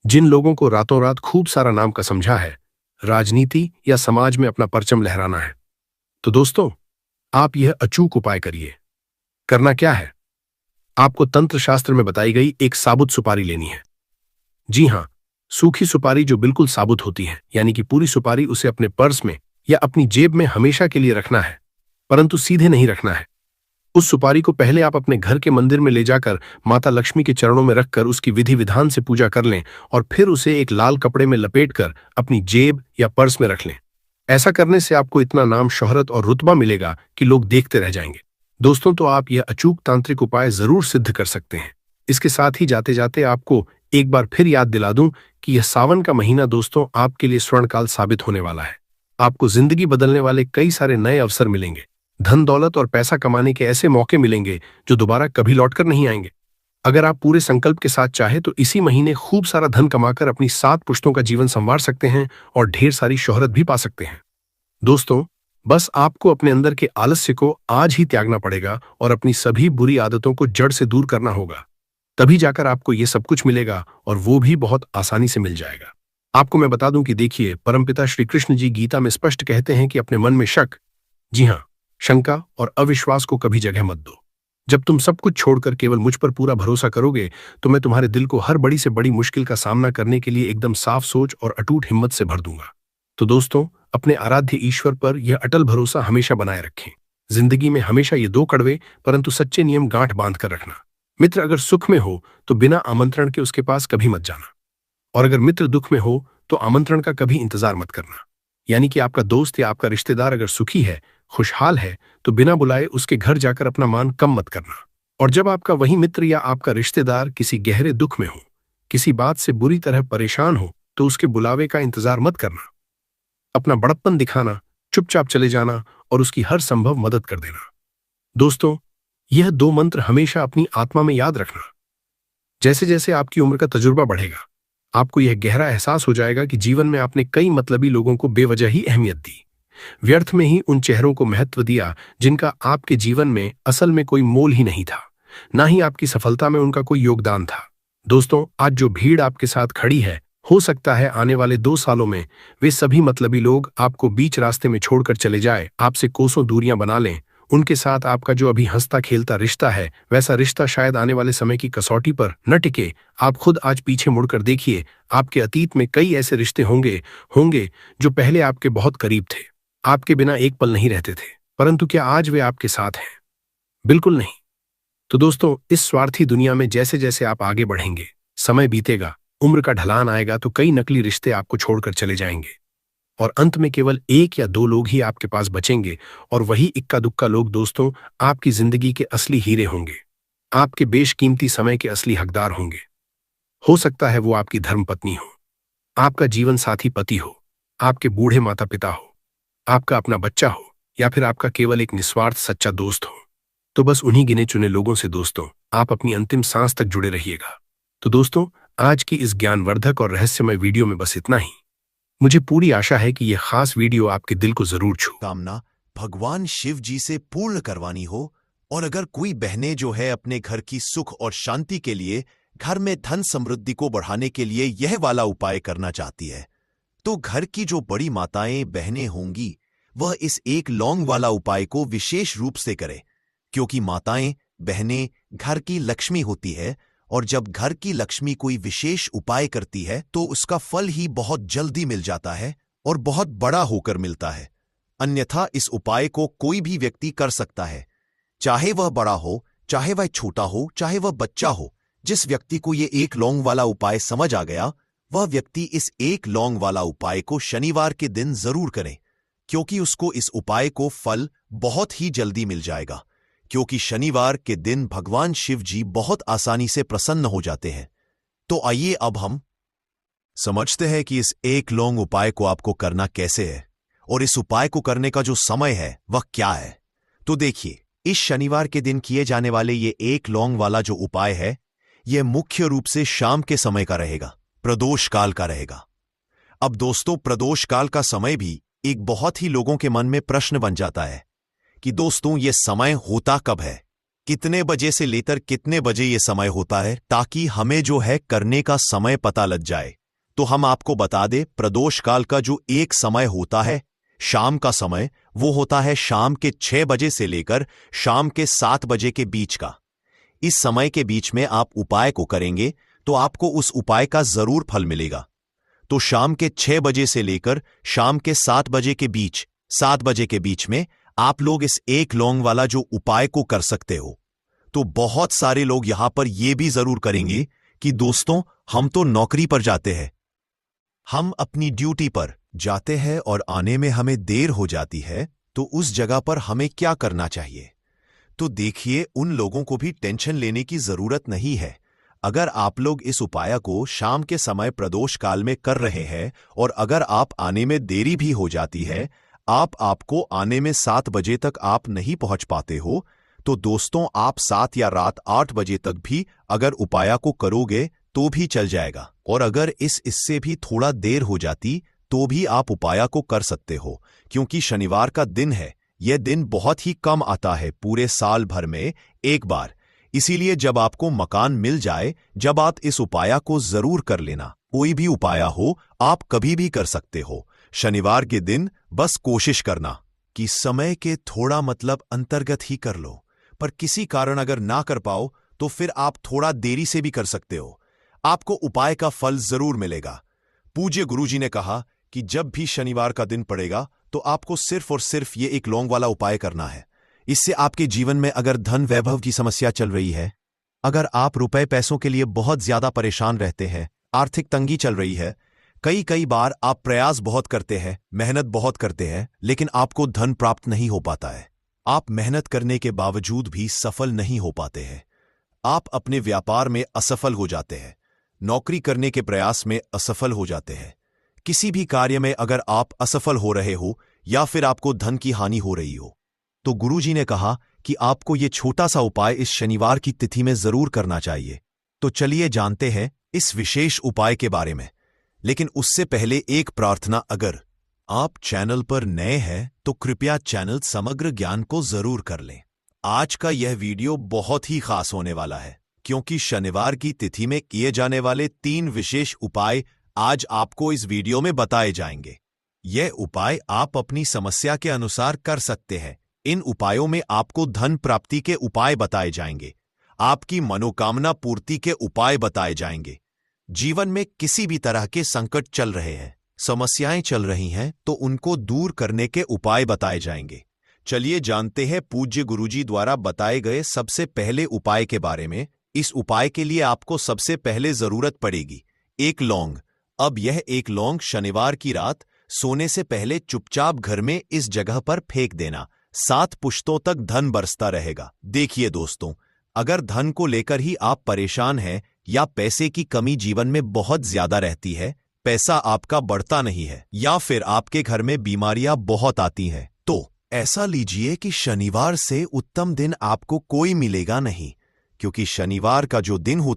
जिन लोगों को रातों रात खूब सारा नाम का समझा है, राजनीति या समाज में अपना परचम लहराना है, तो दोस्तों आप यह अचूक उपाय करिए। करना क्या है? आपको तंत्र शास्त्र में बताई गई एक साबुत सुपारी लेनी है। जी हां, सूखी सुपारी जो बिल्कुल साबुत होती है, यानी कि पूरी सुपारी उसे अपने पर्स में या अपनी जेब में हमेशा के लिए रखना है, परंतु सीधे नहीं रखना है। उस सुपारी को पहले आप अपने घर के मंदिर में ले जाकर माता लक्ष्मी के चरणों में रखकर उसकी विधि विधान से पूजा कर लें और फिर उसे एक लाल कपड़े में लपेटकर अपनी जेब या पर्स में रख लें। ऐसा करने से आपको इतना नाम, शोहरत और रुतबा मिलेगा कि लोग देखते रह जाएंगे। दोस्तों, तो आप यह अचूक तांत्रिक उपाय जरूर सिद्ध कर सकते हैं। इसके साथ ही जाते जाते आपको एक बार फिर याद दिला दूं कि यह सावन का महीना दोस्तों आपके लिए स्वर्णकाल साबित होने वाला है। आपको जिंदगी बदलने वाले कई सारे नए अवसर मिलेंगे। धन दौलत और पैसा कमाने के ऐसे मौके मिलेंगे जो दोबारा कभी लौटकर नहीं आएंगे। अगर आप पूरे संकल्प के साथ चाहे तो इसी महीने खूब सारा धन कमाकर अपनी 7 पुश्तों का जीवन संवार सकते हैं और ढेर सारी शोहरत भी पा सकते हैं। दोस्तों, बस आपको अपने अंदर के आलस्य को आज ही त्यागना पड़ेगा और अपनी सभी बुरी आदतों को जड़ से दूर करना होगा। तभी जाकर आपको ये सब कुछ मिलेगा और वो भी बहुत आसानी से मिल जाएगा। आपको मैं बता दूं कि देखिए, परमपिता श्री कृष्ण जी गीता में स्पष्ट कहते हैं कि अपने मन में शक, जी हां, शंका और अविश्वास को कभी जगह मत दो। जब तुम सब कुछ छोड़कर केवल मुझ पर पूरा भरोसा करोगे तो मैं तुम्हारे दिल को हर बड़ी से बड़ी मुश्किल का सामना करने के लिए एकदम साफ सोच और अटूट हिम्मत से भर दूंगा। तो दोस्तों, अपने आराध्य ईश्वर पर यह अटल भरोसा हमेशा बनाए रखें। जिंदगी में हमेशा ये 2 कड़वे परंतु सच्चे नियम गांठ बांध कर रखना। मित्र अगर सुख में हो तो बिना आमंत्रण के उसके पास कभी मत जाना, और अगर मित्र दुख में हो तो आमंत्रण का कभी इंतजार मत करना। यानी कि आपका दोस्त या आपका रिश्तेदार अगर सुखी है, खुशहाल है, तो बिना बुलाए उसके घर जाकर अपना मान कम मत करना। और जब आपका वही मित्र या आपका रिश्तेदार किसी गहरे दुख में हो, किसी बात से बुरी तरह परेशान हो, तो उसके बुलावे का इंतजार मत करना। अपना बड़प्पन दिखाना, चुपचाप चले जाना और उसकी हर संभव मदद कर देना। दोस्तों, यह 2 मंत्र हमेशा अपनी आत्मा में याद रखना। जैसे जैसे आपकी उम्र का तजुर्बा बढ़ेगा, आपको यह गहरा एहसास हो जाएगा कि जीवन में आपने कई मतलबी लोगों को बेवजह ही अहमियत दी, व्यर्थ में ही उन चेहरों को महत्व दिया जिनका आपके जीवन में असल में कोई मोल ही नहीं था, ना ही आपकी सफलता में उनका कोई योगदान था। दोस्तों, आज जो भीड़ आपके साथ खड़ी है, हो सकता है आने वाले 2 सालों में वे सभी मतलबी लोग आपको बीच रास्ते में छोड़कर चले जाए, आपसे कोसों दूरियां बना लें। उनके साथ आपका जो अभी हंसता खेलता रिश्ता है, वैसा रिश्ता शायद आने वाले समय की कसौटी पर न टिके। आप खुद आज पीछे मुड़कर देखिए, आपके अतीत में कई ऐसे रिश्ते होंगे होंगे जो पहले आपके बहुत करीब थे, आपके बिना एक पल नहीं रहते थे, परंतु क्या आज वे आपके साथ हैं? बिल्कुल नहीं। तो दोस्तों, इस स्वार्थी दुनिया में जैसे जैसे आप आगे बढ़ेंगे, समय बीतेगा, उम्र का ढलान आएगा, तो कई नकली रिश्ते आपको छोड़कर चले जाएंगे और अंत में केवल 1 या 2 लोग ही आपके पास बचेंगे। और वही इक्का दुक्का लोग दोस्तों, आपकी जिंदगी के असली हीरे होंगे, आपके बेशकीमती समय के असली हकदार होंगे। हो सकता है वो आपकी धर्मपत्नी हो, आपका जीवन साथी पति हो, आपके बूढ़े माता पिता हो, आपका अपना बच्चा हो, या फिर आपका केवल एक निस्वार्थ सच्चा दोस्त हो। तो बस उन्हीं गिने चुने लोगों से दोस्तों, आप अपनी अंतिम सांस तक जुड़े रहिएगा। तो दोस्तों, आज की इस ज्ञानवर्धक और रहस्यमय वीडियो में बस इतना ही। मुझे पूरी आशा है कि यह खास वीडियो आपके दिल को जरूर छू।
कामना भगवान शिव जी से पूर्ण करवानी हो, और अगर कोई बहनें जो है अपने घर की सुख और शांति के लिए, घर में धन समृद्धि को बढ़ाने के लिए यह वाला उपाय करना चाहती है, तो घर की जो बड़ी माताएं बहनें होंगी वह इस एक लौंग वाला उपाय को विशेष रूप से करे, क्योंकि माताएं बहनें घर की लक्ष्मी होती है, और जब घर की लक्ष्मी कोई विशेष उपाय करती है तो उसका फल ही बहुत जल्दी मिल जाता है और बहुत बड़ा होकर मिलता है। अन्यथा इस उपाय को कोई भी व्यक्ति कर सकता है, चाहे वह बड़ा हो, चाहे वह छोटा हो, चाहे वह बच्चा हो। जिस व्यक्ति को ये एक लौंग वाला उपाय समझ आ गया, वह व्यक्ति इस एक लौंग वाला उपाय को शनिवार के दिन जरूर करें, क्योंकि उसको इस उपाय को फल बहुत ही जल्दी मिल जाएगा, क्योंकि शनिवार के दिन भगवान शिव जी बहुत आसानी से प्रसन्न हो जाते हैं। तो आइए अब हम समझते हैं कि इस एक लौंग उपाय को आपको करना कैसे है, और इस उपाय को करने का जो समय है वह क्या है। तो देखिए, इस शनिवार के दिन किए जाने वाले ये एक लौंग वाला जो उपाय है, यह मुख्य रूप से शाम के समय का रहेगा, प्रदोष काल का रहेगा। अब दोस्तों, प्रदोष काल का समय भी एक बहुत ही लोगों के मन में प्रश्न बन जाता है कि दोस्तों ये समय होता कब है, कितने बजे से लेकर कितने बजे ये समय होता है, ताकि हमें जो है करने का समय पता लग जाए। तो हम आपको बता दें, प्रदोष काल का जो एक समय होता है, शाम का समय, वो होता है शाम के 6 बजे से लेकर शाम के 7 बजे के बीच का। इस समय के बीच में आप उपाय को करेंगे तो आपको उस उपाय का जरूर फल मिलेगा। तो शाम के 6 बजे से लेकर शाम के 7 बजे के बीच, 7 बजे के बीच में आप लोग इस एक लौंग वाला जो उपाय को कर सकते हो। तो बहुत सारे लोग यहां पर यह भी जरूर करेंगे कि दोस्तों, हम तो नौकरी पर जाते हैं, हम अपनी ड्यूटी पर जाते हैं और आने में हमें देर हो जाती है, तो उस जगह पर हमें क्या करना चाहिए। तो देखिए, उन लोगों को भी टेंशन लेने की जरूरत नहीं है। अगर आप लोग इस उपाय को शाम के समय प्रदोष काल में कर रहे हैं, और अगर आप आने में देरी भी हो जाती है, आपको आने में 7 बजे तक आप नहीं पहुंच पाते हो, तो दोस्तों आप 7 या रात 8 बजे तक भी अगर उपाय को करोगे तो भी चल जाएगा। और अगर इससे भी थोड़ा देर हो जाती तो भी आप उपाय को कर सकते हो, क्योंकि शनिवार का दिन है, यह दिन बहुत ही कम आता है पूरे साल भर में एक बार। इसीलिए जब आपको मकान मिल जाए, जब आप इस उपाय को जरूर कर लेना। कोई भी उपाय हो, आप कभी भी कर सकते हो। शनिवार के दिन बस कोशिश करना कि समय के थोड़ा अंतर्गत ही कर लो, पर किसी कारण अगर ना कर पाओ तो फिर आप थोड़ा देरी से भी कर सकते हो, आपको उपाय का फल जरूर मिलेगा। पूज्य गुरुजी ने कहा कि जब भी शनिवार का दिन पड़ेगा तो आपको सिर्फ और सिर्फ ये एक लौंग वाला उपाय करना है। इससे आपके जीवन में अगर धन वैभव की समस्या चल रही है, अगर आप रुपए पैसों के लिए बहुत ज्यादा परेशान रहते हैं, आर्थिक तंगी चल रही है, कई बार आप प्रयास बहुत करते हैं, मेहनत बहुत करते हैं, लेकिन आपको धन प्राप्त नहीं हो पाता है, आप मेहनत करने के बावजूद भी सफल नहीं हो पाते हैं, आप अपने व्यापार में असफल हो जाते हैं, नौकरी करने के प्रयास में असफल हो जाते हैं, किसी भी कार्य में अगर आप असफल हो रहे हो, या फिर आपको धन की हानि हो रही हो, तो गुरुजी ने कहा कि आपको ये छोटा सा उपाय इस शनिवार की तिथि में जरूर करना चाहिए। तो चलिए जानते हैं इस विशेष उपाय के बारे में। लेकिन उससे पहले एक प्रार्थना, अगर आप चैनल पर नए हैं तो कृपया चैनल समग्र ज्ञान को जरूर कर लें। आज का यह वीडियो बहुत ही खास होने वाला है, क्योंकि शनिवार की तिथि में किए जाने वाले 3 विशेष उपाय आज आपको इस वीडियो में बताए जाएंगे। यह उपाय आप अपनी समस्या के अनुसार कर सकते हैं। इन उपायों में आपको धन प्राप्ति के उपाय बताए जाएंगे, आपकी मनोकामना पूर्ति के उपाय बताए जाएंगे। जीवन में किसी भी तरह के संकट चल रहे हैं, समस्याएं चल रही हैं, तो उनको दूर करने के उपाय बताए जाएंगे। चलिए जानते हैं पूज्य गुरुजी द्वारा बताए गए सबसे पहले उपाय के बारे में। इस उपाय के लिए आपको सबसे पहले जरूरत पड़ेगी 1 लौंग। अब यह 1 लौंग शनिवार की रात सोने से पहले चुपचाप घर में इस जगह पर फेंक देना। 7 पुश्तों तक धन बरसता रहेगा। देखिए दोस्तों, अगर धन को लेकर ही आप परेशान हैं या पैसे की कमी जीवन में बहुत ज्यादा रहती है, पैसा आपका बढ़ता नहीं है, या फिर आपके घर में बीमारियां बहुत आती हैं, तो ऐसा लीजिए कि शनिवार से उत्तम दिन आपको कोई मिलेगा नहीं, क्योंकि शनिवार का जो दिन होता